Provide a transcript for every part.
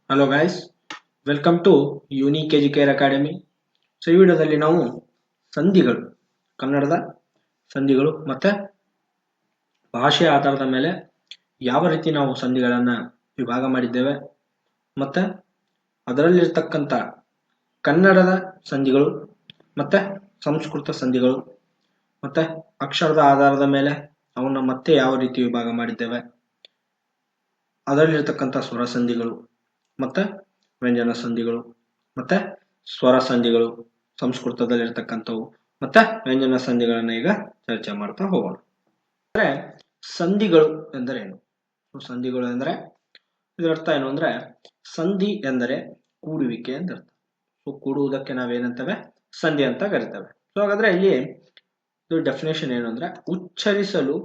Hello guys, welcome to Unique Educare Academy. So ಈ ವಿಡಿಯೋದಲ್ಲಿ ನಾವು ಸಂಧಿಗಳು, ಕನ್ನಡದ ಸಂಧಿಗಳು ಮತ್ತೆ ಭಾಷೆಯ ಆಧಾರದ ಮೇಲೆ ಯಾವ ರೀತಿ ನಾವು ಸಂಧಿಗಳನ್ನು ವಿಭಾಗ ಮಾಡಿದ್ದೇವೆ ಮತ್ತೆ ಅದರಲ್ಲಿರ್ತಕ್ಕಂಥ ಕನ್ನಡದ ಸಂಧಿಗಳು ಮತ್ತೆ ಸಂಸ್ಕೃತ ಸಂಧಿಗಳು ಮತ್ತೆ ಅಕ್ಷರದ ಆಧಾರದ ಮೇಲೆ ಅವನ್ನ ಮತ್ತೆ ಯಾವ ರೀತಿ ವಿಭಾಗ ಮಾಡಿದ್ದೇವೆ, ಅದರಲ್ಲಿರ್ತಕ್ಕಂಥ ಸ್ವರ ಸಂಧಿಗಳು ಮತ್ತೆ ವ್ಯಂಜನ ಸಂಧಿಗಳು ಮತ್ತೆ ಸ್ವರ ಸಂಧಿಗಳು ಸಂಸ್ಕೃತದಲ್ಲಿರ್ತಕ್ಕಂಥವು ಮತ್ತೆ ವ್ಯಂಜನ ಸಂಧಿಗಳನ್ನ ಈಗ ಚರ್ಚೆ ಮಾಡ್ತಾ ಹೋಗೋಣ. ಅಂದ್ರೆ ಸಂಧಿಗಳು ಎಂದರೇನು? ಸಂಧಿಗಳು ಎಂದರೆ ಇದರ ಅರ್ಥ ಏನು ಅಂದ್ರೆ ಸಂಧಿ ಎಂದರೆ ಕೂಡುವಿಕೆ ಅಂತ ಅರ್ಥ. ಸೊ ಕೂಡುವುದಕ್ಕೆ ನಾವೇನಂತೇವೆ? ಸಂಧಿ ಅಂತ ಕರಿತೇವೆ. ಸೊ ಹಾಗಾದ್ರೆ ಇಲ್ಲಿ ಡೆಫಿನೇಷನ್ ಏನು ಅಂದ್ರೆ ಉಚ್ಚರಿಸಲು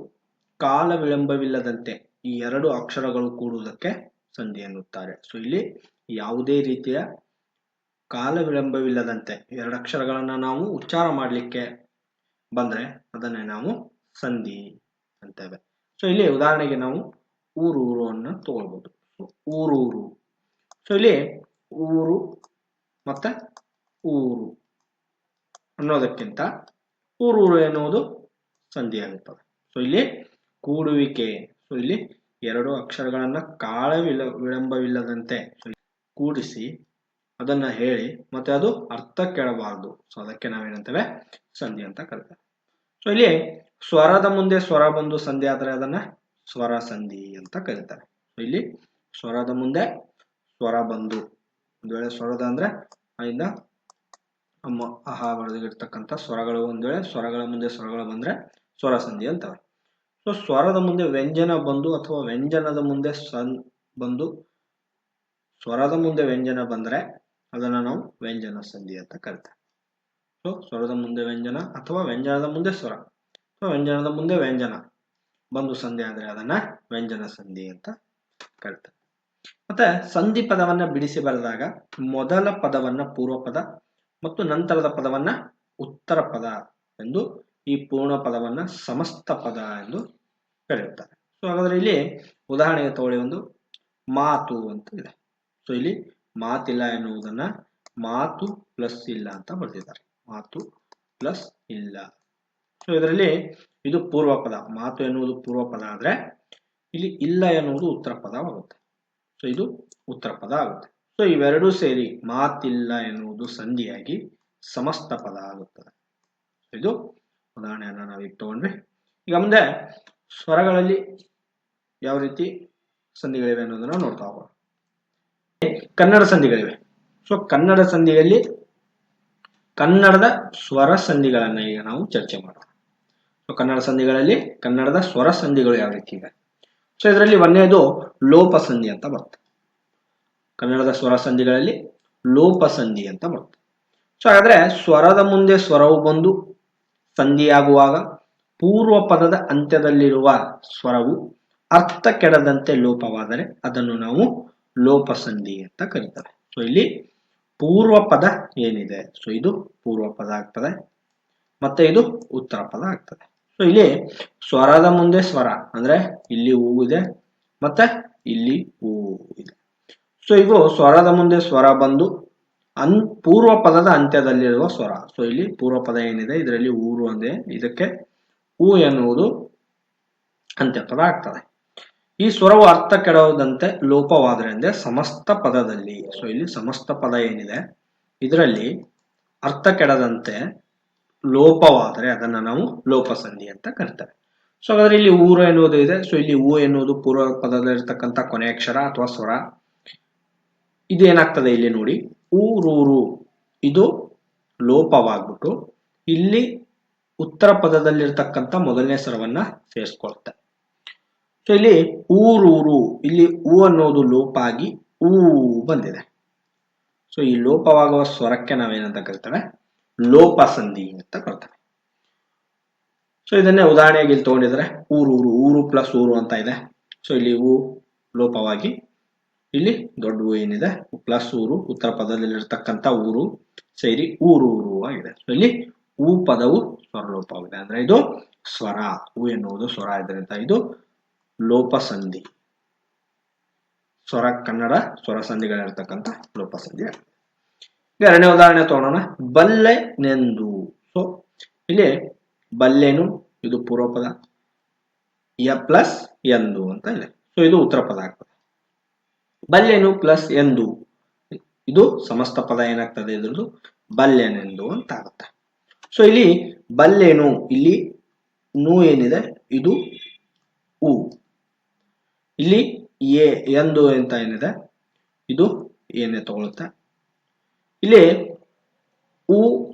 ಕಾಲ ವಿಳಂಬವಿಲ್ಲದಂತೆ ಈ ಎರಡು ಅಕ್ಷರಗಳು ಕೂಡುವುದಕ್ಕೆ ಸಂಧಿ ಎನ್ನುತ್ತಾರೆ. ಸೊ ಇಲ್ಲಿ ಯಾವುದೇ ರೀತಿಯ ಕಾಲ ವಿಳಂಬವಿಲ್ಲದಂತೆ ಎರಡು ಅಕ್ಷರಗಳನ್ನ ನಾವು ಉಚ್ಚಾರ ಮಾಡಲಿಕ್ಕೆ ಬಂದ್ರೆ ಅದನ್ನೇ ನಾವು ಸಂಧಿ ಅಂತೇವೆ. ಸೊ ಇಲ್ಲಿ ಉದಾಹರಣೆಗೆ ನಾವು ಊರೂರು ಅನ್ನ ತಗೊಳ್ಬಹುದು. ಊರೂರು. ಸೊ ಇಲ್ಲಿ ಊರು ಮತ್ತೆ ಊರು ಅನ್ನೋದಕ್ಕಿಂತ ಊರೂರು ಎನ್ನುವುದು ಸಂಧಿ ಆಗುತ್ತದೆ. ಸೊ ಇಲ್ಲಿ ಕೂಡುವಿಕೆ. ಸೊ ಇಲ್ಲಿ ಎರಡು ಅಕ್ಷರಗಳನ್ನ ಕಾಲ ವಿಳಂಬವಿಲ್ಲದಂತೆ ಕೂಡಿಸಿ ಅದನ್ನ ಹೇಳಿ ಮತ್ತೆ ಅದು ಅರ್ಥ ಕೆಡಬಾರದು. ಸೊ ಅದಕ್ಕೆ ನಾವೇನಂತೇವೆ? ಸಂಧಿ ಅಂತ ಕರಿತೇವೆ. ಸೊ ಇಲ್ಲಿ ಸ್ವರದ ಮುಂದೆ ಸ್ವರ ಬಂದು ಸಂಧಿ ಆದ್ರೆ ಅದನ್ನ ಸ್ವರ ಸಂಧಿ ಅಂತ ಕರೀತಾರೆ. ಸೊ ಇಲ್ಲಿ ಸ್ವರದ ಮುಂದೆ ಸ್ವರ ಬಂದು, ಒಂದ್ ವೇಳೆ ಸ್ವರದ ಅಂದ್ರೆ ಅಲ್ಲಿಂದ ಅಮ್ಮ ಅಹ ಬರೆದಿರ್ತಕ್ಕಂಥ ಸ್ವರಗಳು, ಒಂದ್ ವೇಳೆ ಸ್ವರಗಳ ಮುಂದೆ ಸ್ವರಗಳು ಬಂದ್ರೆ ಸ್ವರ ಸಂಧಿ ಅಂತವೆ. ಸೊ ಸ್ವರದ ಮುಂದೆ ವ್ಯಂಜನ ಬಂದು ಅಥವಾ ವ್ಯಂಜನದ ಮುಂದೆ ಬಂದು ಸ್ವರದ ಮುಂದೆ ವ್ಯಂಜನ ಬಂದ್ರೆ ಅದನ್ನ ನಾವು ವ್ಯಂಜನ ಸಂಧಿ ಅಂತ ಕರಿತೇವೆ. ಸೊ ಸ್ವರದ ಮುಂದೆ ವ್ಯಂಜನ ಅಥವಾ ವ್ಯಂಜನದ ಮುಂದೆ ಸ್ವರ ಅಥವಾ ವ್ಯಂಜನದ ಮುಂದೆ ವ್ಯಂಜನ ಬಂದು ಸಂಧಿ ಆದ್ರೆ ಅದನ್ನ ವ್ಯಂಜನ ಸಂಧಿ ಅಂತ ಕರಿತೇವೆ. ಮತ್ತೆ ಸಂಧಿ ಪದವನ್ನ ಬಿಡಿಸಿ ಬರೆದಾಗ ಮೊದಲ ಪದವನ್ನ ಪೂರ್ವ ಪದ ಮತ್ತು ನಂತರದ ಪದವನ್ನ ಉತ್ತರ ಪದ ಎಂದು, ಈ ಪೂರ್ಣ ಪದವನ್ನ ಸಮಸ್ತ ಪದ ಎಂದು ಕರೆಯುತ್ತಾರೆ. ಸೊ ಹಾಗಾದ್ರೆ ಇಲ್ಲಿ ಉದಾಹರಣೆಗೆ ತಗೊಳ್ಳಿ, ಒಂದು ಮಾತು ಅಂತ ಇದೆ. ಸೊ ಇಲ್ಲಿ ಮಾತಿಲ್ಲ ಎನ್ನುವುದನ್ನ ಮಾತು ಪ್ಲಸ್ ಇಲ್ಲ ಅಂತ ಬರೆದಿದ್ದಾರೆ. ಮಾತು ಪ್ಲಸ್ ಇಲ್ಲ. ಸೊ ಇದರಲ್ಲಿ ಇದು ಪೂರ್ವ ಪದ, ಮಾತು ಎನ್ನುವುದು ಪೂರ್ವ ಪದ ಆದ್ರೆ ಇಲ್ಲಿ ಇಲ್ಲ ಎನ್ನುವುದು ಉತ್ತರ ಪದವಾಗುತ್ತೆ. ಸೊ ಇದು ಉತ್ತರ ಪದ ಆಗುತ್ತೆ. ಸೊ ಇವೆರಡೂ ಸೇರಿ ಮಾತಿಲ್ಲ ಎನ್ನುವುದು ಸಂಧಿಯಾಗಿ ಸಮಸ್ತ ಪದ ಆಗುತ್ತದೆ. ಇದು ಉದಾಹರಣೆಯನ್ನ ನಾವೀಗ ತಗೊಂಡ್ವಿ. ಈಗ ಮುಂದೆ ಸ್ವರಗಳಲ್ಲಿ ಯಾವ ರೀತಿ ಸಂಧಿಗಳಿವೆ ಅನ್ನೋದನ್ನ ನೋಡ್ತಾ ಹೋಗೋಣ. ಕನ್ನಡ ಸಂಧಿಗಳಿವೆ. ಸೊ ಕನ್ನಡ ಸಂಧಿಯಲ್ಲಿ ಕನ್ನಡದ ಸ್ವರ ಸಂಧಿಗಳನ್ನ ಈಗ ನಾವು ಚರ್ಚೆ ಮಾಡೋಣ. ಸೊ ಕನ್ನಡ ಸಂಧಿಗಳಲ್ಲಿ ಕನ್ನಡದ ಸ್ವರ ಸಂಧಿಗಳು ಯಾವ ರೀತಿ ಇದೆ? ಸೊ ಇದರಲ್ಲಿ ಒಂದನೇದು ಲೋಪ ಸಂಧಿ ಅಂತ ಬರುತ್ತೆ. ಕನ್ನಡದ ಸ್ವರ ಸಂಧಿಗಳಲ್ಲಿ ಲೋಪ ಸಂಧಿ ಅಂತ ಬರುತ್ತೆ. ಸೊ ಹಾಗಾದ್ರೆ ಸ್ವರದ ಮುಂದೆ ಸ್ವರವು ಬಂದು ಸಂಧಿಯಾಗುವಾಗ ಪೂರ್ವ ಪದದ ಅಂತ್ಯದಲ್ಲಿರುವ ಸ್ವರವು ಅರ್ಥ ಕೆಡದಂತೆ ಲೋಪವಾದರೆ ಅದನ್ನು ನಾವು ಲೋಪ ಸಂಧಿ ಅಂತ ಕರೀತಾರೆ. ಸೊ ಇಲ್ಲಿ ಪೂರ್ವ ಪದ ಏನಿದೆ, ಸೊ ಇದು ಪೂರ್ವ ಪದ ಆಗ್ತದೆ ಮತ್ತೆ ಇದು ಉತ್ತರ ಪದ ಆಗ್ತದೆ. ಸೊ ಇಲ್ಲಿ ಸ್ವರದ ಮುಂದೆ ಸ್ವರ ಅಂದ್ರೆ ಇಲ್ಲಿ ಹೂ ಇದೆ ಮತ್ತೆ ಇಲ್ಲಿ ಹೂ ಇದೆ. ಸೊ ಇದು ಸ್ವರದ ಮುಂದೆ ಸ್ವರ ಬಂದು ಪೂರ್ವ ಪದದ ಅಂತ್ಯದಲ್ಲಿರುವ ಸ್ವರ. ಸೊ ಇಲ್ಲಿ ಪೂರ್ವ ಪದ ಏನಿದೆ ಇದರಲ್ಲಿ ಊರು ಅಂದ್ರೆ ಇದಕ್ಕೆ ಹೂ ಎನ್ನುವುದು ಅಂತ್ಯಪದ ಆಗ್ತದೆ. ಈ ಸ್ವರವು ಅರ್ಥ ಕೆಡದಂತೆ ಲೋಪವಾದರೆ ಅಂದ್ರೆ ಸಮಸ್ತ ಪದದಲ್ಲಿ. ಸೊ ಇಲ್ಲಿ ಸಮಸ್ತ ಪದ ಏನಿದೆ ಇದರಲ್ಲಿ ಅರ್ಥ ಕೆಡದಂತೆ ಲೋಪವಾದರೆ ಅದನ್ನ ನಾವು ಲೋಪ ಸಂಧಿ ಅಂತ ಕರಿತೇವೆ. ಸೊ ಹಾಗಾದ್ರೆ ಇಲ್ಲಿ ಊರು ಎನ್ನುವುದು ಇದೆ. ಸೊ ಇಲ್ಲಿ ಹೂ ಎನ್ನುವುದು ಪೂರ್ವ ಪದದಲ್ಲಿರ್ತಕ್ಕಂಥ ಕೊನೆ ಅಕ್ಷರ ಅಥವಾ ಸ್ವರ. ಇದೇನಾಗ್ತದೆ ಇಲ್ಲಿ ನೋಡಿ, ಊರೂರು ಇದು ಲೋಪವಾಗ್ಬಿಟ್ಟು ಇಲ್ಲಿ ಉತ್ತರ ಪದದಲ್ಲಿರ್ತಕ್ಕಂಥ ಮೊದಲನೇ ಸ್ವರವನ್ನ ಸೇರಿಸ್ಕೊಳ್ತೆ. ಸೊ ಇಲ್ಲಿ ಊರೂರು, ಇಲ್ಲಿ ಹೂ ಅನ್ನೋದು ಲೋಪ ಆಗಿ ಊ ಬಂದಿದೆ. ಸೊ ಈ ಲೋಪವಾಗುವ ಸ್ವರಕ್ಕೆ ನಾವೇನಂತ ಕರಿತೇವೆ? ಲೋಪ ಸಂಧಿ ಅಂತ ಕರಿತೇವೆ. ಸೊ ಇದನ್ನೇ ಉದಾಹರಣೆಯಾಗಿ ಇಲ್ಲಿ ತಗೊಂಡಿದ್ರೆ ಊರೂರು, ಊರು ಪ್ಲಸ್ ಊರು ಅಂತ ಇದೆ. ಸೊ ಇಲ್ಲಿ ಹೂ ಲೋಪವಾಗಿ ಇಲ್ಲಿ ದೊಡ್ಡ ಹೂ ಏನಿದೆ ಪ್ಲಸ್ ಊರು, ಉತ್ತರ ಪದದಲ್ಲಿರ್ತಕ್ಕಂಥ ಊರು ಸೇರಿ ಊರೂರು ಆಗಿದೆ. ಸೊ ಇಲ್ಲಿ ಹೂ ಪದವು ಸ್ವರಲೋಪವಾಗಿದೆ ಅಂದ್ರೆ ಇದು ಸ್ವರ, ಹೂ ಎನ್ನುವುದು ಸ್ವರ ಇದರಿಂದ ಇದು ಲೋಪ ಸಂಧಿ. ಕನ್ನಡ ಸ್ವರ ಸಂಧಿಗಳಿರ್ತಕ್ಕಂಥ ಲೋಪ ಸಂಧಿ. ಎರಡನೇ ಉದಾಹರಣೆ ತಗೊಳ್ಳೋಣ. ಬಲ್ಲೆನೆಂದು. ಸೊ ಇಲ್ಲಿ ಬಲ್ಲೆನು ಇದು ಪೂರ್ವ ಪದ, ಪ್ಲಸ್ ಎಂದು ಅಂತ ಇದೆ. ಸೊ ಇದು ಉತ್ತರ ಪದ ಆಗ್ತದೆ. ಬಲ್ಲೆನು ಪ್ಲಸ್ ಎಂದು ಇದು ಸಮಸ್ತ ಪದ ಏನಾಗ್ತದೆ, ಇದ್ರದ್ದು ಬಲ್ಲೆನೆಂದು ಅಂತ ಆಗುತ್ತೆ. ಸೊ ಇಲ್ಲಿ ಬಲ್ಲೆನು, ಇಲ್ಲಿ ನು ಏನಿದೆ ಇದು ಉ, ಇಲ್ಲಿ ಎಂದು ಅಂತ ಏನಿದೆ ಇದು ಏನೇ ತಗೊಳುತ್ತೆ. ಇಲ್ಲಿ ಉ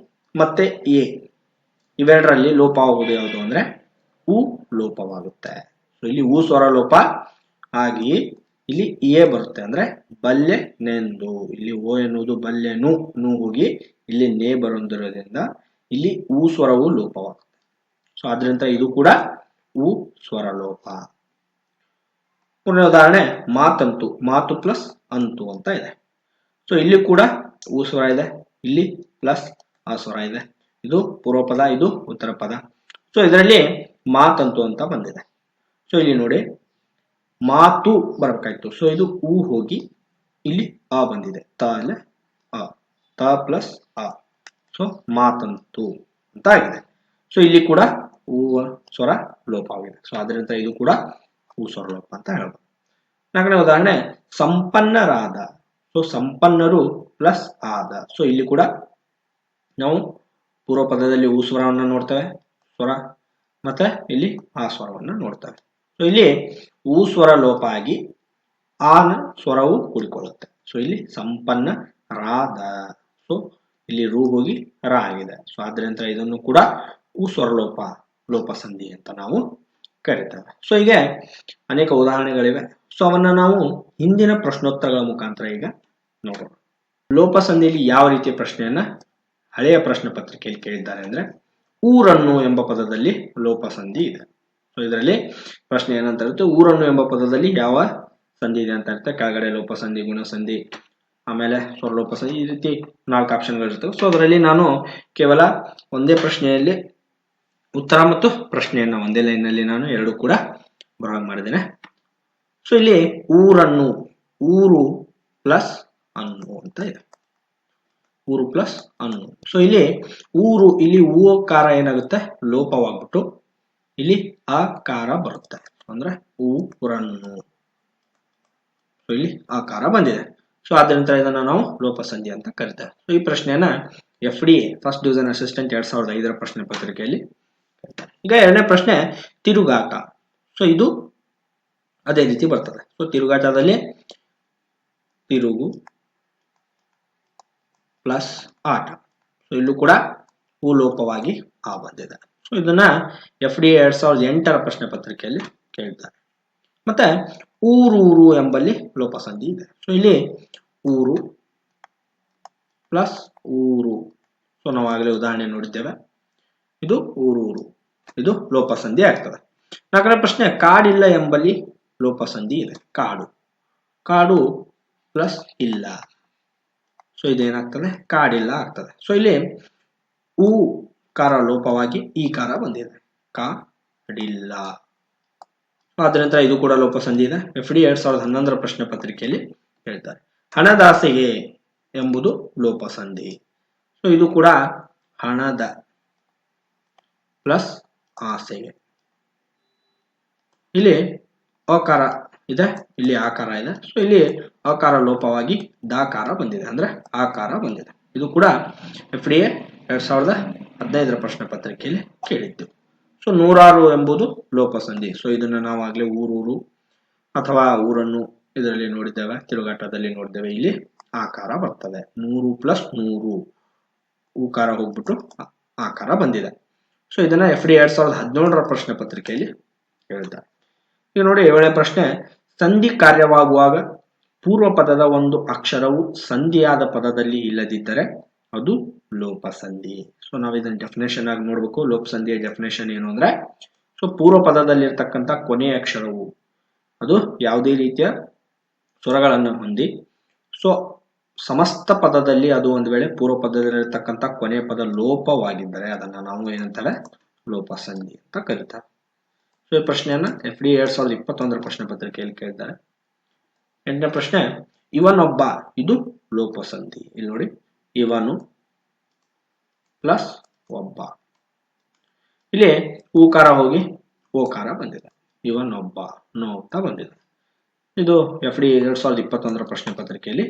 ಮತ್ತೆ ಎ ಇವೆರಡರಲ್ಲಿ ಲೋಪ ಆಗುವುದು ಯಾವುದು ಅಂದ್ರೆ ಉ ಲೋಪವಾಗುತ್ತೆ. ಸೊ ಇಲ್ಲಿ ಉ ಸ್ವರ ಲೋಪ ಆಗಿ ಇಲ್ಲಿ ಎ ಬರುತ್ತೆ ಅಂದ್ರೆ ಬಲ್ಲೆನೆಂದು. ಇಲ್ಲಿ ಓ ಎನ್ನುವುದು ಬಲ್ಲೆನು, ನು ಹೋಗಿ ಇಲ್ಲಿ ನೇ ಬರೋದ್ರಿಂದ ಇಲ್ಲಿ ಉ ಸ್ವರವು ಲೋಪವಾಗುತ್ತೆ. ಸೊ ಆದ್ರಿಂದ ಇದು ಕೂಡ ಉ ಸ್ವರ ಲೋಪ. ಮೂರನೇ ಉದಾಹರಣೆ ಮಾತಂತು. ಮಾತು ಪ್ಲಸ್ ಅಂತು ಅಂತ ಇದೆ. ಸೊ ಇಲ್ಲಿ ಕೂಡ ಉ ಸ್ವರ ಇದೆ, ಇಲ್ಲಿ ಪ್ಲಸ್ ಆ ಸ್ವರ ಇದೆ. ಇದು ಪೂರ್ವ ಪದ, ಇದು ಉತ್ತರ ಪದ. ಸೊ ಇದರಲ್ಲಿ ಮಾತಂತು ಅಂತ ಬಂದಿದೆ. ಸೊ ಇಲ್ಲಿ ನೋಡಿ ಮಾತು ಬರಬೇಕಾಯ್ತು. ಸೊ ಇದು ಉ ಹೋಗಿ ಇಲ್ಲಿ ಆ ಬಂದಿದೆ, ತ ಅಲ್ಲ ಆ, ತ ಪ್ಲಸ್ ಆ. ಸೊ ಮಾತಂತು ಅಂತ ಆಗಿದೆ. ಸೊ ಇಲ್ಲಿ ಕೂಡ ಉ ಸ್ವರ ಲೋಪ ಆಗಿದೆ. ಸೊ ಅದರಿಂದ ಇದು ಕೂಡ ಉ ಸ್ವರ ಲೋಪ ಅಂತ ಹೇಳ್ಬೋದು. ನಾಲ್ಕನೇ ಉದಾಹರಣೆ ಸಂಪನ್ನರಾದ. ಸೊ ಸಂಪನ್ನರು ಪ್ಲಸ್ ಆದ. ಸೊ ಇಲ್ಲಿ ಕೂಡ ನಾವು ಪೂರ್ವ ಪದದಲ್ಲಿ ಉ ಸ್ವರವನ್ನು ನೋಡ್ತೇವೆ, ಸ್ವರ, ಮತ್ತೆ ಇಲ್ಲಿ ಆ ಸ್ವರವನ್ನು ನೋಡ್ತೇವೆ. ಸೊ ಇಲ್ಲಿ ಉ ಸ್ವರ ಲೋಪ ಆಗಿ ಆನ ಸ್ವರವು ಕೂಡಿಕೊಳ್ಳುತ್ತೆ. ಸೊ ಇಲ್ಲಿ ಸಂಪನ್ನ ರಾದ. ಸೊ ಇಲ್ಲಿ ರು ಹೋಗಿ ರ ಆಗಿದೆ. ಸೊ ಆದ್ರಿಂದ ಇದನ್ನು ಕೂಡ ಉ ಸ್ವರ ಲೋಪ ಸಂಧಿ ಅಂತ ನಾವು ಕರಿತೇವೆ. ಸೊ ಹೀಗೆ ಅನೇಕ ಉದಾಹರಣೆಗಳಿವೆ. ಸೊ ಅವನ್ನ ನಾವು ಹಿಂದಿನ ಪ್ರಶ್ನೋತ್ತರಗಳ ಮುಖಾಂತರ ಈಗ ನೋಡೋಣ. ಲೋಪ ಸಂಧಿಯಲ್ಲಿ ಯಾವ ರೀತಿಯ ಪ್ರಶ್ನೆಯನ್ನ ಹಳೆಯ ಪ್ರಶ್ನೆ ಪತ್ರಿಕೆಯಲ್ಲಿ ಕೇಳಿದ್ದಾರೆ ಅಂದ್ರೆ ಊರನ್ನು ಎಂಬ ಪದದಲ್ಲಿ ಲೋಪ ಸಂಧಿ ಇದೆ. ಸೊ ಇದರಲ್ಲಿ ಪ್ರಶ್ನೆ ಏನಂತ ಇರುತ್ತೆ, ಊರನ್ನು ಎಂಬ ಪದದಲ್ಲಿ ಯಾವ ಸಂಧಿ ಇದೆ ಅಂತ ಇರುತ್ತೆ. ಕೆಳಗಡೆ ಲೋಪ ಸಂಧಿ, ಗುಣ ಸಂಧಿ, ಆಮೇಲೆ ಸ್ವರ ಲೋಪ ಸಂಧಿ, ಈ ರೀತಿ 4 ಆಪ್ಷನ್ಗಳು ಇರ್ತವೆ. ಸೊ ಅದರಲ್ಲಿ ನಾನು ಕೇವಲ ಒಂದೇ ಪ್ರಶ್ನೆಯಲ್ಲಿ ಉತ್ತರ ಮತ್ತು ಪ್ರಶ್ನೆಯನ್ನ ಒಂದೇ ಲೈನ್ ನಾನು ಎರಡು ಕೂಡ ಬರಹ ಮಾಡಿದ್ದೇನೆ. ಸೊ ಇಲ್ಲಿ ಊರನ್ನು, ಊರು ಪ್ಲಸ್ ಅನ್ನು ಅಂತ ಇದೆ, ಊರು ಪ್ಲಸ್ ಅನ್ನು. ಸೊ ಇಲ್ಲಿ ಊರು, ಇಲ್ಲಿ ಊಕಾರ ಏನಾಗುತ್ತೆ ಲೋಪವಾಗ್ಬಿಟ್ಟು ಇಲ್ಲಿ ಆಕಾರ ಬರುತ್ತೆ, ಅಂದ್ರೆ ಊರನ್ನು. ಸೊ ಇಲ್ಲಿ ಆಕಾರ ಬಂದಿದೆ. ಸೊ ಆದ್ರಿಂದ ಇದನ್ನ ನಾವು ಲೋಪ ಸಂಧಿ ಅಂತ ಕರಿತೇವೆ. ಸೊ ಈ ಪ್ರಶ್ನೆಯನ್ನ FDA ಫಸ್ಟ್ ಡಿವಿಷನ್ ಅಸಿಸ್ಟೆಂಟ್ 2005ರ ಪ್ರಶ್ನೆ ಪತ್ರಿಕೆಯಲ್ಲಿ ಕರೀತಾರೆ. ಈಗ ಎರಡನೇ ಪ್ರಶ್ನೆ ತಿರುಗಾಟ. ಸೊ ಇದು ಅದೇ ರೀತಿ ಬರ್ತದೆ. ಸೊ ತಿರುಗಾಟದಲ್ಲಿ ತಿರುಗು ಪ್ಲಸ್ ಆಟ. ಸೊ ಇಲ್ಲೂ ಕೂಡ ಉ ಲೋಪವಾಗಿ ಆ ಬಂದಿದೆ. ಸೊ ಇದನ್ನ FDA 2008ರ ಪ್ರಶ್ನೆ ಪತ್ರಿಕೆಯಲ್ಲಿ ಕೇಳಿದ್ದಾರೆ. ಮತ್ತೆ ಊರೂರು ಎಂಬಲ್ಲಿ ಲೋಪ ಸಂಧಿ ಇದೆ. ಸೊ ಇಲ್ಲಿ ಊರು ಪ್ಲಸ್ ಊರು. ಸೊ ನಾವು ಆಗಲೇ ಉದಾಹರಣೆ ನೋಡಿದ್ದೇವೆ, ಇದು ಊರೂರು, ಇದು ಲೋಪ ಸಂಧಿ ಆಗ್ತದೆ. ನಾಲ್ಕನೇ ಪ್ರಶ್ನೆ ಕಾಡಿಲ್ಲ ಎಂಬಲ್ಲಿ ಲೋಪ ಸಂಧಿ ಇದೆ. ಕಾಡು, ಕಾಡು ಪ್ಲಸ್ ಇಲ್ಲ. ಸೊ ಇದೇನಾಗ್ತದೆ ಕಾಡಿಲ್ಲ ಆಗ್ತದೆ. ಸೊ ಇಲ್ಲಿ ಉ ಕಾರ ಲೋಪವಾಗಿ ಈ ಕಾರ ಬಂದಿದೆ, ಕಾಡಿಲ್ಲ. ಆದ್ರಿಂದ ಇದು ಕೂಡ ಲೋಪ ಸಂಧಿ ಇದೆ. FDA 2011ರ ಪ್ರಶ್ನೆ ಪತ್ರಿಕೆಯಲ್ಲಿ ಹೇಳ್ತಾರೆ. ಹಣದಾಸೆಗೆ ಎಂಬುದು ಲೋಪ ಸಂಧಿ. ಸೊ ಇದು ಕೂಡ ಹಣದ ಪ್ಲಸ್ ಆಸೆಗೆ. ಇಲ್ಲಿ ಅಕಾರ ಇದೆ, ಇಲ್ಲಿ ಆಕಾರ ಇದೆ. ಸೊ ಇಲ್ಲಿ ಅಕಾರ ಲೋಪವಾಗಿ ದಾಕಾರ ಬಂದಿದೆ, ಅಂದ್ರೆ ಆಕಾರ ಬಂದಿದೆ. ಇದು ಕೂಡ FDA 2015ರ ಪ್ರಶ್ನೆ ಪತ್ರಿಕೆಯಲ್ಲಿ ಕೇಳಿದ್ದು. ಸೊ ನೂರಾರು ಎಂಬುದು ಲೋಪ ಸಂಧಿ. ಸೊ ಇದನ್ನ ನಾವು ಆಗ್ಲೇ ಊರೂರು ಅಥವಾ ಊರನ್ನು ಇದರಲ್ಲಿ ನೋಡಿದ್ದೇವೆ, ತಿರುಗಾಟದಲ್ಲಿ ನೋಡಿದ್ದೇವೆ. ಇಲ್ಲಿ ಆಕಾರ ಬರ್ತದೆ, ನೂರು ಪ್ಲಸ್ ನೂರು, ಊಕಾರ ಹೋಗ್ಬಿಟ್ಟು ಆಕಾರ ಬಂದಿದೆ. ಸೊ ಇದನ್ನ FDA 2017ರ ಪ್ರಶ್ನೆ ಪತ್ರಿಕೆಯಲ್ಲಿ ಹೇಳಿದ್ದಾರೆ. ಈಗ ನೋಡಿ 7ನೇ ಪ್ರಶ್ನೆ ಸಂಧಿ ಕಾರ್ಯವಾಗುವಾಗ ಪೂರ್ವ ಪದದ ಒಂದು ಅಕ್ಷರವು ಸಂಧಿಯಾದ ಪದದಲ್ಲಿ ಇಲ್ಲದಿದ್ದರೆ ಅದು ಲೋಪ ಸಂಧಿ. ಸೊ ನಾವು ಇದನ್ನ ಡೆಫಿನೇಷನ್ ಆಗಿ ನೋಡ್ಬೇಕು. ಲೋಪ ಸಂಧಿಯ ಡೆಫಿನೇಷನ್ ಏನು ಅಂದ್ರೆ, ಸೊ ಪೂರ್ವ ಪದದಲ್ಲಿರ್ತಕ್ಕಂಥ ಕೊನೆಯ ಅಕ್ಷರವು ಅದು ಯಾವುದೇ ರೀತಿಯ ಸ್ವರಗಳನ್ನು ಹೊಂದಿ, ಸೊ ಸಮಸ್ತ ಪದದಲ್ಲಿ ಅದು ಒಂದು ವೇಳೆ ಪೂರ್ವ ಪದದಲ್ಲಿರ್ತಕ್ಕಂಥ ಕೊನೆಯ ಪದ ಲೋಪವಾಗಿದ್ದರೆ ಅದನ್ನ ನಾವು ಏನಂತಾರೆ ಲೋಪ ಸಂಧಿ ಅಂತ ಕರೀತಾರೆ. ಸೊ ಈ ಪ್ರಶ್ನೆಯನ್ನ FDA 2021ರ ಪ್ರಶ್ನೆ ಪತ್ರಿಕೆಯಲ್ಲಿ ಕೇಳಿದ್ದಾರೆ. ಎಂಟನೇ ಪ್ರಶ್ನೆ, ಇವನೊಬ್ಬ, ಇದು ಲೋಪಸಂಧಿ. ಇಲ್ಲಿ ನೋಡಿ, ಇವನು ಪ್ಲಸ್ ಒಬ್ಬ. ಇಲ್ಲಿ ಊಕಾರ ಹೋಗಿ ಓಕಾರ ಬಂದಿದೆ. ಇವನೊಬ್ಬ ನೋ ಅಂತ ಬಂದಿದೆ. ಇದು FD 2021 ಪ್ರಶ್ನೆ ಪತ್ರಿಕೆಯಲ್ಲಿ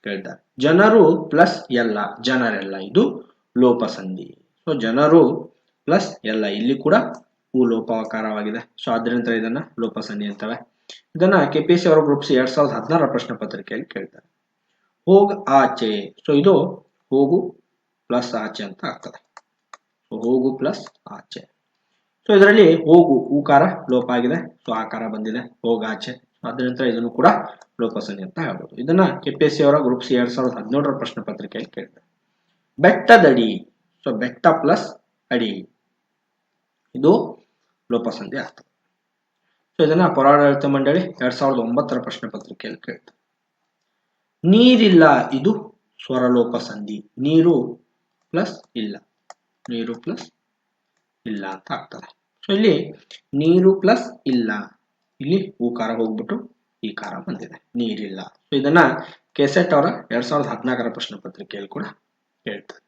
ಕೇಳಿದ್ದಾರೆ. ಜನರು ಪ್ಲಸ್ ಎಲ್ಲ, ಜನರೆಲ್ಲ, ಇದು ಲೋಪಸಂಧಿ. ಸೊ ಜನರು ಪ್ಲಸ್ ಎಲ್ಲ, ಇಲ್ಲಿ ಕೂಡ ಲೋಪಕಾರವಾಗಿದೆ. ಸೊ ಆದ್ರಿಂದ ಇದನ್ನ ಲೋಪಸಂಧಿ ಅಂತವೆ. ಇದನ್ನ KPSC ಅವರ ಗ್ರೂಪ್ ಸಿ 2016 ಪ್ರಶ್ನೆ ಪತ್ರಿಕೆಯಲ್ಲಿ ಕೇಳಿದ್ದಾರೆ. ಹೋಗ್ ಆಚೆ, ಸೊ ಇದು ಹೋಗು ಪ್ಲಸ್ ಆಚೆ ಅಂತ ಆಗ್ತದೆ. ಸೊ ಹೋಗು ಪ್ಲಸ್ ಆಚೆ. ಸೊ ಇದರಲ್ಲಿ ಹೋಗು ಊಕಾರ ಲೋಪ ಆಗಿದೆ. ಸೊ ಆಕಾರ ಬಂದಿದೆ, ಹೋಗಾಚೆ. ಆದ್ದರಿಂದ ಇದನ್ನು ಕೂಡ ಲೋಪಸಂಧಿ ಅಂತ ಹೇಳ್ಬೋದು. ಇದನ್ನ KPSC ಅವರ ಗ್ರೂಪ್ ಸಿ 2017 ಪ್ರಶ್ನೆ ಪತ್ರಿಕೆಯಲ್ಲಿ ಕೇಳಿದ್ದಾರೆ. ಬೆಟ್ಟದಡಿ, ಸೊ ಬೆಟ್ಟ ಪ್ಲಸ್ ಅಡಿ, ಇದು ಲೋಪಸಂಧಿ ಆಗ್ತದೆ. ಸೊ ಇದನ್ನ ಪೌರಾಡಳಿತ ಮಂಡಳಿ 2009 ಪ್ರಶ್ನೆ ಪತ್ರಿಕೆಯಲ್ಲಿ ಕೇಳ್ತಾರೆ. ನೀರಿಲ್ಲ, ಇದು ಸ್ವರಲೋಪ ಸಂಧಿ. ನೀರು ಪ್ಲಸ್ ಇಲ್ಲ, ನೀರು ಪ್ಲಸ್ ಇಲ್ಲ ಅಂತ ಆಗ್ತದೆ. ಸೊ ಇಲ್ಲಿ ನೀರು ಪ್ಲಸ್ ಇಲ್ಲ, ಇಲ್ಲಿ ಊಕಾರ ಹೋಗ್ಬಿಟ್ಟು ಈ ಕಾರ ಬಂದಿದೆ, ನೀರಿಲ್ಲ. ಸೊ ಇದನ್ನ ಕೆಸೆಟ್ ಅವರ 2014 ಪ್ರಶ್ನೆ ಪತ್ರಿಕೆಯಲ್ಲಿ ಕೂಡ ಹೇಳ್ತಾರೆ.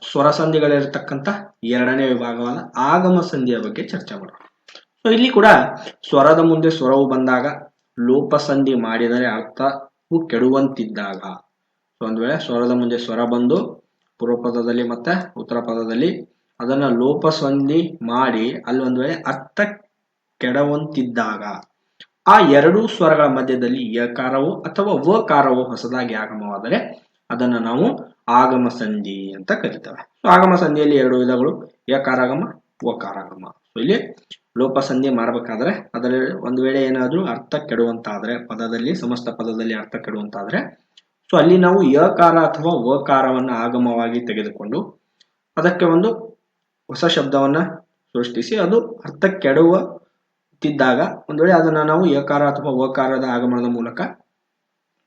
ಸ್ವರ ಸಂಧಿಗಳಿರತಕ್ಕಂತ ಎರಡನೇ ವಿಭಾಗವಾದ ಆಗಮ ಸಂಧಿಯ ಬಗ್ಗೆ ಚರ್ಚೆ ಮಾಡೋಣ. ಸೊ ಇಲ್ಲಿ ಕೂಡ ಸ್ವರದ ಮುಂದೆ ಸ್ವರವು ಬಂದಾಗ ಲೋಪಸಂಧಿ ಮಾಡಿದರೆ ಅರ್ಥವು ಕೆಡುವಂತಿದ್ದಾಗ, ಸೊ ಒಂದ್ ವೇಳೆ ಸ್ವರದ ಮುಂದೆ ಸ್ವರ ಬಂದು ಪೂರ್ವ ಪದದಲ್ಲಿ ಮತ್ತೆ ಉತ್ತರ ಪದದಲ್ಲಿ ಅದನ್ನ ಲೋಪಸಂಧಿ ಮಾಡಿ ಅಲ್ಲಿ ಒಂದ್ ವೇಳೆ ಅರ್ಥ ಕೆಡುವಂತಿದ್ದಾಗ ಆ ಎರಡೂ ಸ್ವರಗಳ ಮಧ್ಯದಲ್ಲಿ ಯಕಾರವು ಅಥವಾ ವಕಾರವು ಹೊಸದಾಗಿ ಆಗಮವಾದರೆ ಅದನ್ನ ನಾವು ಆಗಮ ಸಂಧಿ ಅಂತ ಕರಿತೇವೆ. ಸೊ ಆಗಮ ಸಂಧಿಯಲ್ಲಿ ಎರಡು ವಿಧಗಳು, ಯಕಾರಾಗಮ, ವಕಾರಾಗಮ. ಸೊ ಇಲ್ಲಿ ಲೋಪಸಂಧಿ ಮಾಡಬೇಕಾದ್ರೆ ಅದರಲ್ಲಿ ಒಂದು ವೇಳೆ ಏನಾದ್ರೂ ಅರ್ಥ ಕೆಡುವಂತಾದ್ರೆ, ಪದದಲ್ಲಿ ಸಮಸ್ತ ಪದದಲ್ಲಿ ಅರ್ಥ ಕೆಡುವಂತಾದ್ರೆ, ಸೊ ಅಲ್ಲಿ ನಾವು ಯಕಾರ ಅಥವಾ ವಕಾರವನ್ನ ಆಗಮವಾಗಿ ತೆಗೆದುಕೊಂಡು ಅದಕ್ಕೆ ಒಂದು ಹೊಸ ಶಬ್ದವನ್ನ ಸೃಷ್ಟಿಸಿ ಅದು ಅರ್ಥ ಕೆಡುವಂತಿದ್ದಾಗ ಒಂದು ವೇಳೆ ಅದನ್ನ ನಾವು ಯಕಾರ ಅಥವಾ ವಕಾರದ ಆಗಮನದ ಮೂಲಕ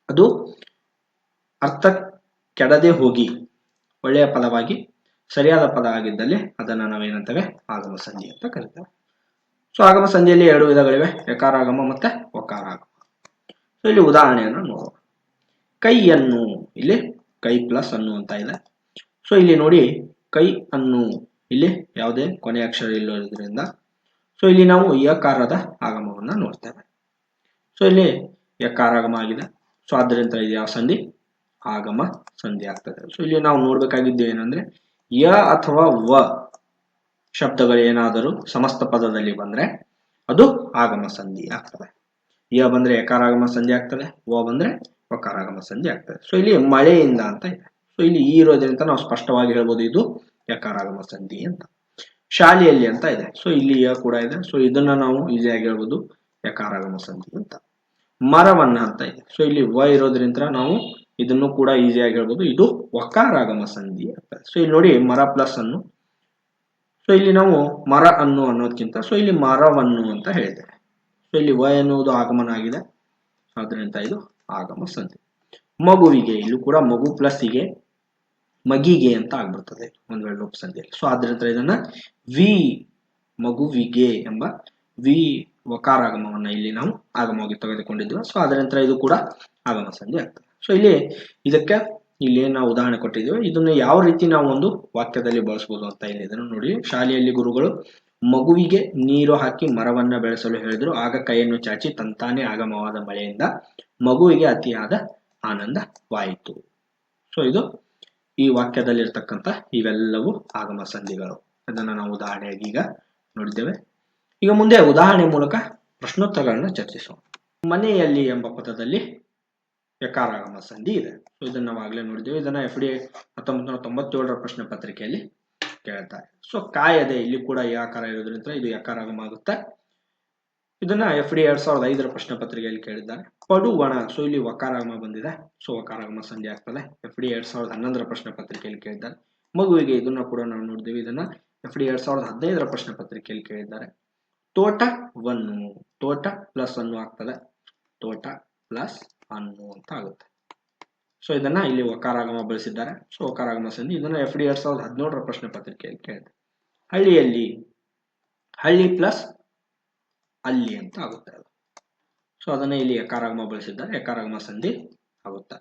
ಅದು ಅರ್ಥ ಕೆಡದೆ ಹೋಗಿ ಒಳ್ಳೆಯ ಪದವಾಗಿ ಸರಿಯಾದ ಪದ ಆಗಿದ್ದಲ್ಲಿ ಅದನ್ನ ನಾವೇನಂತೇವೆ ಆಗಮ ಸಂಧಿ ಅಂತ ಕರಿತೇವೆ. ಸೊ ಆಗಮ ಸಂಧಿಯಲ್ಲಿ ಎರಡು ವಿಧಗಳಿವೆ, ಯಕಾರಾಗಮ ಮತ್ತೆ ವಕಾರಾಗಮ. ಸೊ ಇಲ್ಲಿ ಉದಾಹರಣೆಯನ್ನು ನೋಡೋಣ. ಕೈಯನ್ನು, ಇಲ್ಲಿ ಕೈ ಪ್ಲಸ್ ಅನ್ನು ಅಂತ ಇದೆ. ಸೊ ಇಲ್ಲಿ ನೋಡಿ ಕೈ ಅನ್ನು, ಇಲ್ಲಿ ಯಾವುದೇ ಕೊನೆ ಅಕ್ಷರ ಇಲ್ಲೋದ್ರಿಂದ ಸೊ ಇಲ್ಲಿ ನಾವು ಯಕಾರದ ಆಗಮವನ್ನ ನೋಡ್ತೇವೆ. ಸೊ ಇಲ್ಲಿ ಯಕಾರಾಗಮ ಆಗಿದೆ. ಸೊ ಆದ್ದರಿಂದ ಇದು ಯಾವ ಸಂಧಿ? ಆಗಮ ಸಂಧಿ ಆಗ್ತದೆ. ಸೊ ಇಲ್ಲಿ ನಾವು ನೋಡ್ಬೇಕಾಗಿದ್ದು ಏನಂದ್ರೆ ಯ ಅಥವಾ ವ ಶಬ್ದಗಳು ಏನಾದರೂ ಸಮಸ್ತ ಪದದಲ್ಲಿ ಬಂದ್ರೆ ಅದು ಆಗಮ ಸಂಧಿ ಆಗ್ತದೆ. ಯ ಬಂದ್ರೆ ಯಕಾರಾಗಮ ಸಂಧಿ ಆಗ್ತದೆ, ವ ಬಂದ್ರೆ ವಕಾರಾಗಮ ಸಂಧಿ ಆಗ್ತದೆ. ಸೊ ಇಲ್ಲಿ ಮಳೆಯಿಂದ ಅಂತ ಇದೆ. ಸೊ ಇಲ್ಲಿ ಈ ಇರೋದ್ರಿಂದ ನಾವು ಸ್ಪಷ್ಟವಾಗಿ ಹೇಳ್ಬೋದು ಇದು ಯಕಾರಾಗಮ ಸಂಧಿ ಅಂತ. ಶಾಲೆಯಲ್ಲಿ ಅಂತ ಇದೆ. ಸೊ ಇಲ್ಲಿ ಯ ಕೂಡ ಇದೆ. ಸೊ ಇದನ್ನ ನಾವು ಈಸಿಯಾಗಿ ಹೇಳ್ಬೋದು ಯಕಾರಾಗಮ ಸಂಧಿ ಅಂತ. ಮರವನ್ನ ಅಂತ ಇದೆ. ಸೊ ಇಲ್ಲಿ ವ ಇರೋದ್ರಿಂದ ನಾವು ಇದನ್ನು ಕೂಡ ಈಸಿಯಾಗಿ ಹೇಳ್ಬೋದು ಇದು ವಕಾರಾಗಮ ಸಂಧಿ ಆಗ್ತದೆ. ಸೊ ಇಲ್ಲಿ ನೋಡಿ ಮರ ಪ್ಲಸ್ ಅನ್ನು, ಸೊ ಇಲ್ಲಿ ನಾವು ಮರ ಅನ್ನು ಅನ್ನೋದಕ್ಕಿಂತ ಸೊ ಇಲ್ಲಿ ಮರವನ್ನು ಅಂತ ಹೇಳಿದ್ದೇವೆ. ಸೊ ಇಲ್ಲಿ ವ ಎನ್ನುವುದು ಆಗಮನ ಆಗಿದೆ, ಆದ್ರಿಂದ ಇದು ಆಗಮ ಸಂಧಿ. ಮಗುವಿಗೆ, ಇಲ್ಲೂ ಕೂಡ ಮಗು ಪ್ಲಸ್ ಗೆ ಮಗಿಗೆ ಅಂತ ಆಗ್ಬಿಡ್ತದೆ ಒಂದ್ ವೇಳೆ ಲೋಪ ಸಂಧಿಯಲ್ಲಿ. ಸೊ ಆದ್ರಿಂದ ಇದನ್ನ ವಿ ಮಗುವಿಗೆ ಎಂಬ ವಿ ವಕಾರಾಗಮವನ್ನ ಇಲ್ಲಿ ನಾವು ಆಗಮವಾಗಿ ತೆಗೆದುಕೊಂಡಿದ್ವಿ. ಸೊ ಅದರ ಇದು ಕೂಡ ಆಗಮ ಸಂಧಿ ಆಗ್ತದೆ. ಸೊ ಇಲ್ಲಿ ಇದಕ್ಕೆ ಇಲ್ಲಿ ನಾವು ಉದಾಹರಣೆ ಕೊಟ್ಟಿದ್ದೀವಿ. ಇದನ್ನು ಯಾವ ರೀತಿ ನಾವು ಒಂದು ವಾಕ್ಯದಲ್ಲಿ ಬಳಸಬಹುದು ಅಂತ ಇಲ್ಲಿ ಇದನ್ನು ನೋಡಿ. ಶಾಲೆಯಲ್ಲಿ ಗುರುಗಳು ಮಗುವಿಗೆ ನೀರು ಹಾಕಿ ಮರವನ್ನ ಬೆಳೆಸಲು ಹೇಳಿದ್ರು, ಆಗ ಕೈಯನ್ನು ಚಾಚಿ ತಂತಾನೆ ಆಗಮವಾದ ಮಳೆಯಿಂದ ಮಗುವಿಗೆ ಅತಿಯಾದ ಆನಂದವಾಯಿತು. ಸೊ ಇದು ಈ ವಾಕ್ಯದಲ್ಲಿರ್ತಕ್ಕಂಥ ಇವೆಲ್ಲವೂ ಆಗಮ ಸಂಧಿಗಳು. ಅದನ್ನ ನಾವು ಉದಾಹರಣೆಯಾಗಿ ಈಗ ನೋಡಿದ್ದೇವೆ. ಈಗ ಮುಂದೆ ಉದಾಹರಣೆ ಮೂಲಕ ಪ್ರಶ್ನೋತ್ತರಗಳನ್ನ ಚರ್ಚಿಸೋಣ. ಮನೆಯಲ್ಲಿ ಎಂಬ ಪದದಲ್ಲಿ ಯಕಾರಾಗಮ ಸಂಧಿ ಇದೆ. ಸೊ ಇದನ್ನ ನಾವು ಆಗ್ಲೇ ನೋಡಿದ್ದೇವೆ. ಇದನ್ನ FD 1997 ಪ್ರಶ್ನೆ ಪತ್ರಿಕೆಯಲ್ಲಿ ಕೇಳ್ತಾರೆ. ಸೊ ಕಾಯದೆ, ಇಲ್ಲಿ ಕೂಡ ಯಕಾರ ಇರೋದ್ರಿಂದ ಇದು ಯಕಾರಾಗಮ ಆಗುತ್ತೆ. ಇದನ್ನ FD 2005 ಪ್ರಶ್ನೆ ಪತ್ರಿಕೆಯಲ್ಲಿ ಕೇಳಿದ್ದಾರೆ. ಪಡುವಣ, ಸೊ ಇಲ್ಲಿ ವಕಾರಾಗಮ ಬಂದಿದೆ. ಸೊ ವಕಾರಾಗಮ ಸಂಧಿ ಆಗ್ತದೆ. FD 2011 ಪ್ರಶ್ನೆ ಪತ್ರಿಕೆಯಲ್ಲಿ ಕೇಳಿದ್ದಾರೆ. ಮಗುವಿಗೆ, ಇದನ್ನ ಕೂಡ ನಾವು ನೋಡಿದ್ದೇವೆ. ಇದನ್ನ FD 2015 ಪ್ರಶ್ನೆ ಪತ್ರಿಕೆಯಲ್ಲಿ ಕೇಳಿದ್ದಾರೆ. ತೋಟವನ್ನು, ತೋಟ ಪ್ಲಸ್ ಅನ್ನು ಆಗ್ತದೆ, ತೋಟ ಪ್ಲಸ್ ಅನ್ನು ಅಂತ ಆಗುತ್ತೆ. ಸೊ ಇದನ್ನ ಇಲ್ಲಿ ವಕಾರಾಗಮ ಬಳಸಿದ್ದಾರೆ. ಸೊ ವಕಾರಾಗಮ ಸಂಧಿ. ಇದನ್ನ FD 2017 ಪ್ರಶ್ನೆ ಪತ್ರಿಕೆಯಲ್ಲಿ ಕೇಳಿದೆ. ಹಳ್ಳಿಯಲ್ಲಿ, ಹಳ್ಳಿ ಪ್ಲಸ್ ಅಲ್ಲಿ ಅಂತ ಆಗುತ್ತೆ ಅದು. ಸೊ ಅದನ್ನ ಇಲ್ಲಿ ಯಕಾರಾಗಮ ಬಳಸಿದ್ದಾರೆ, ಯಕಾರಾಗಮ ಸಂಧಿ ಆಗುತ್ತೆ.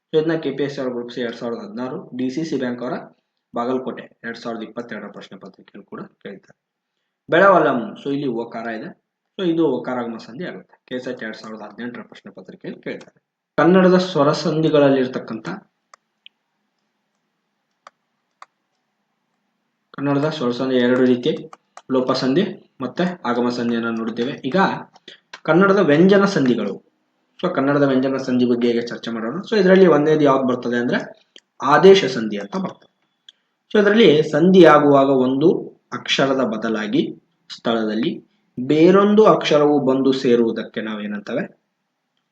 ಸೊ ಇದನ್ನ KPSC ಅವರು ರೂಪಿಸಿ 2016, DCC ಬ್ಯಾಂಕ್ ಅವರ ಬಾಗಲಕೋಟೆ 2022 ಪ್ರಶ್ನೆ ಪತ್ರಿಕೆಯಲ್ಲಿ ಕೂಡ ಕೇಳ್ತಾರೆ. ಬೆಳವಲಂ, ಸೊ ಇಲ್ಲಿ ಓಕಾರ ಇದೆ, ಸೊ ಇದು ಓಕಾರಾಗಮ ಸಂಧಿ ಆಗುತ್ತೆ. KSET 2018 ಪ್ರಶ್ನೆ ಪತ್ರಿಕೆಯಲ್ಲಿ ಕೇಳ್ತಾರೆ. ಕನ್ನಡದ ಸ್ವರ ಸಂಧಿಗಳಲ್ಲಿರ್ತಕ್ಕಂಥ ಕನ್ನಡದ ಸ್ವರ ಸಂಧಿ ಎರಡು ರೀತಿ, ಲೋಪ ಸಂಧಿ ಮತ್ತೆ ಆಗಮ ಸಂಧಿಯನ್ನು ನೋಡಿದ್ದೇವೆ. ಈಗ ಕನ್ನಡದ ವ್ಯಂಜನ ಸಂಧಿಗಳು. ಸೊ ಕನ್ನಡದ ವ್ಯಂಜನ ಸಂಧಿ ಬಗ್ಗೆ ಹೇಗೆ ಚರ್ಚೆ ಮಾಡೋಣ. ಸೊ ಇದರಲ್ಲಿ ಒಂದೇದು ಯಾವ್ದು ಬರ್ತದೆ ಅಂದ್ರೆ ಆದೇಶ ಸಂಧಿ ಅಂತ ಬರ್ತದೆ. ಸೊ ಇದರಲ್ಲಿ ಸಂಧಿ ಆಗುವಾಗ ಒಂದು ಅಕ್ಷರದ ಬದಲಾಗಿ ಸ್ಥಳದಲ್ಲಿ ಬೇರೊಂದು ಅಕ್ಷರವು ಬಂದು ಸೇರುವುದಕ್ಕೆ ನಾವೇನಂತವೆ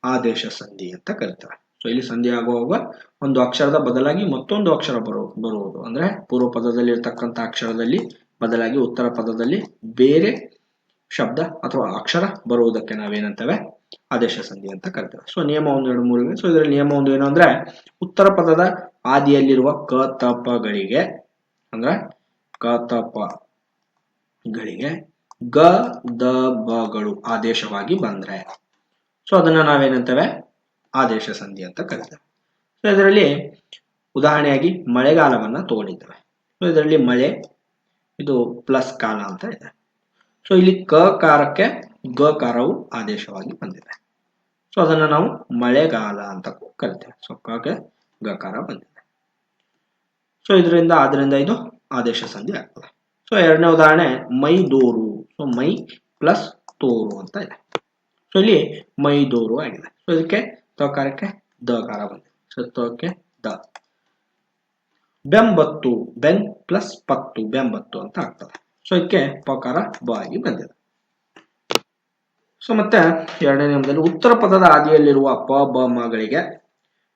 ಆದೇಶ ಸಂಧಿ ಅಂತ ಕರಿತೇವೆ. ಸೊ ಇಲ್ಲಿ ಸಂಧಿ ಆಗುವಾಗ ಒಂದು ಅಕ್ಷರದ ಬದಲಾಗಿ ಮತ್ತೊಂದು ಅಕ್ಷರ ಬರುವುದು ಅಂದ್ರೆ ಪೂರ್ವ ಪದದಲ್ಲಿ ಇರ್ತಕ್ಕಂಥ ಅಕ್ಷರದಲ್ಲಿ ಬದಲಾಗಿ ಉತ್ತರ ಪದದಲ್ಲಿ ಬೇರೆ ಶಬ್ದ ಅಥವಾ ಅಕ್ಷರ ಬರುವುದಕ್ಕೆ ನಾವೇನಂತೇವೆ ಆದೇಶ ಸಂಧಿ ಅಂತ ಕರಿತೇವೆ. ಸೊ ನಿಯಮ 1, 2, 3 ಇವೆ. ಸೊ ಇದರಲ್ಲಿ ನಿಯಮ 1 ಏನು ಅಂದ್ರೆ ಉತ್ತರ ಪದದ ಆದಿಯಲ್ಲಿರುವ ಕ ತ ಪ ಗಳಿಗೆ ಅಂದ್ರೆ ಕ ತ ಪ ಗಳಿಗೆ ಗ ದ ಬಗಳು ಆದೇಶವಾಗಿ ಬಂದ್ರೆ ಸೊ ಅದನ್ನ ನಾವೇನಂತೇವೆ ಆದೇಶ ಸಂಧಿ ಅಂತ ಕರಿತೇವೆ. ಸೊ ಇದರಲ್ಲಿ ಉದಾಹರಣೆಯಾಗಿ ಮಳೆಗಾಲವನ್ನ ತಗೊಂಡಿದ್ದೇವೆ. ಸೊ ಇದರಲ್ಲಿ ಮಳೆ ಇದು ಪ್ಲಸ್ ಕಾಲ ಅಂತ ಇದೆ. ಸೊ ಇಲ್ಲಿ ಕ ಕಾರಕ್ಕೆ ಗ ಕಾರವು ಆದೇಶವಾಗಿ ಬಂದಿದೆ. ಸೊ ಅದನ್ನ ನಾವು ಮಳೆಗಾಲ ಅಂತ ಕರಿತೇವೆ. ಸೊ ಕಗೆ ಗ ಕಾರ ಬಂದಿದೆ. ಸೊ ಆದ್ರಿಂದ ಇದು ಆದೇಶ ಸಂಧಿ ಆಗ್ತದೆ. ಸೊ ಎರಡನೇ ಉದಾಹರಣೆ ಮೈದೂರು. ಸೊ ಮೈ ಪ್ಲಸ್ ತೋರು ಅಂತ ಇದೆ. ಸೊ ಇಲ್ಲಿ ಮೈದೂರು ಆಗಿದೆ. ಸೊ ಇದಕ್ಕೆ ತಕಾರಕ್ಕೆ ದ ಕಾರ ಬಂದಿದೆ. ಸೊ ತೋಕೆ ದ. ಬೆಂಬತ್ತು, ಬೆನ್ ಪ್ಲಸ್ ಪತ್ತು, ಬೆಂಬತ್ತು ಅಂತ ಆಗ್ತದೆ. ಸೊ ಇದಕ್ಕೆ ಪಕಾರ ಬ ಆಗಿ ಬಂದಿದೆ. ಸೊ ಮತ್ತೆ ಎರಡನೇ ನಿಯಮದಲ್ಲಿ ಉತ್ತರ ಪದದ ಆದಿಯಲ್ಲಿರುವ ಪ ಬ ಮಗಳಿಗೆ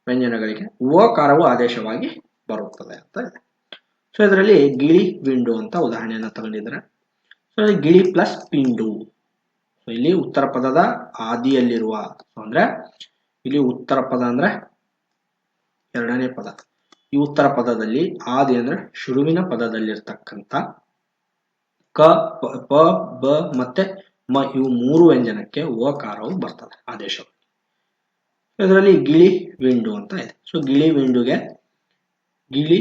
ವ್ಯಂಜನಗಳಿಗೆ ಓ ಕಾರವು ಆದೇಶವಾಗಿ ಬರುತ್ತದೆ ಅಂತ ಇದೆ. ಸೊ ಇದರಲ್ಲಿ ಗಿಳಿ ವಿಂಡು ಅಂತ ಉದಾಹರಣೆಯನ್ನ ತಗೊಂಡಿದ್ದಾರೆ. ಸೊ ಗಿಳಿ ಪ್ಲಸ್ ಪಿಂಡು. ಸೊ ಇಲ್ಲಿ ಉತ್ತರ ಪದದ ಆದಿಯಲ್ಲಿರುವ ಅಂದ್ರೆ ಇಲ್ಲಿ ಉತ್ತರ ಪದ ಅಂದ್ರೆ ಎರಡನೇ ಪದ. ಈ ಉತ್ತರ ಪದದಲ್ಲಿ ಆದಿ ಅಂದ್ರೆ ಶುರುವಿನ ಪದದಲ್ಲಿರ್ತಕ್ಕಂಥ ಕ ಪ ಬ ಮತ್ತೆ ಮ ಇವು ಮೂರು ವ್ಯಂಜನಕ್ಕೆ ಓಕಾರವು ಬರ್ತದೆ ಆದೇಶವಾಗಿ. ಇದರಲ್ಲಿ ಗಿಳಿ ವಿಂಡು ಅಂತ ಇದೆ. ಸೊ ಗಿಳಿ ವಿಂಡುಗೆ ಗಿಳಿ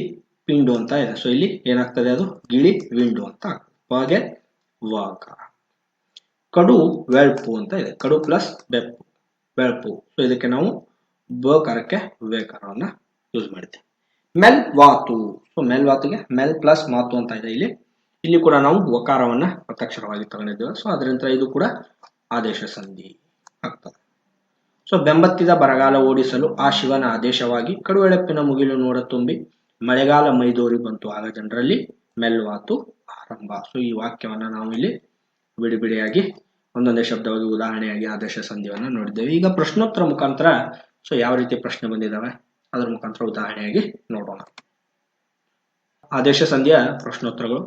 ಪಿಂಡು ಅಂತ ಇದೆ. ಸೊ ಇಲ್ಲಿ ಏನಾಗ್ತದೆ ಅದು ಗಿಳಿ ವಿಂಡು ಅಂತ ಆಗ್ತದೆ. ಪಗೆ ವಾಕಾರ. ಕಡು ವೆಳ್ಪು ಅಂತ ಇದೆ. ಕಡು ಪ್ಲಸ್ ಬೆಪ್ಪು ವೆಳ್ಪು. ಸೊ ಇದಕ್ಕೆ ನಾವು ಬಕಾರಕ್ಕೆ ವೇಕಾರವನ್ನ ಯೂಸ್ ಮಾಡಿದ್ದೇವೆ. ಮೆಲ್ ವಾತು. ಸೊ ಮೆಲ್ ವಾತುಗೆ ಮೆಲ್ ಪ್ಲಸ್ ಮಾತು ಅಂತ ಇದೆ. ಇಲ್ಲಿ ಕೂಡ ನಾವು ವಕಾರವನ್ನ ಒತ್ತಕ್ಷರವಾಗಿ ತಗೊಂಡಿದ್ದೇವೆ. ಸೊ ಅದರಿಂದ ಇದು ಕೂಡ ಆದೇಶ ಸಂಧಿ ಆಗ್ತದೆ. ಸೊ ಬೆಂಬತ್ತಿದ ಬರಗಾಲ ಓಡಿಸಲು ಆ ಶಿವನ ಆದೇಶವಾಗಿ ಕಡುವೆಳಪಿನ ಮುಗಿಲು ನೋಡ ತುಂಬಿ ಮಳೆಗಾಲ ಮೈದೂರಿ ಬಂತು ಆಗ ಜನರಲ್ಲಿ ಮೆಲ್ವಾತು ಆರಂಭ. ಸೊ ಈ ವಾಕ್ಯವನ್ನ ನಾವು ಇಲ್ಲಿ ಬಿಡಿಯಾಗಿ ಒಂದೊಂದೇ ಶಬ್ದವಾಗಿ ಉದಾಹರಣೆಯಾಗಿ ಆದೇಶ ಸಂಧಿಯನ್ನ ನೋಡಿದ್ದೇವೆ. ಈಗ ಪ್ರಶ್ನೋತ್ತರ ಮುಖಾಂತರ ಸೊ ಯಾವ ರೀತಿ ಪ್ರಶ್ನೆ ಬಂದಿದ್ದಾವೆ ಅದರ ಮುಖಾಂತರ ಉದಾಹರಣೆಯಾಗಿ ನೋಡೋಣ. ಆದೇಶ ಸಂಧಿಯ ಪ್ರಶ್ನೋತ್ತರಗಳು.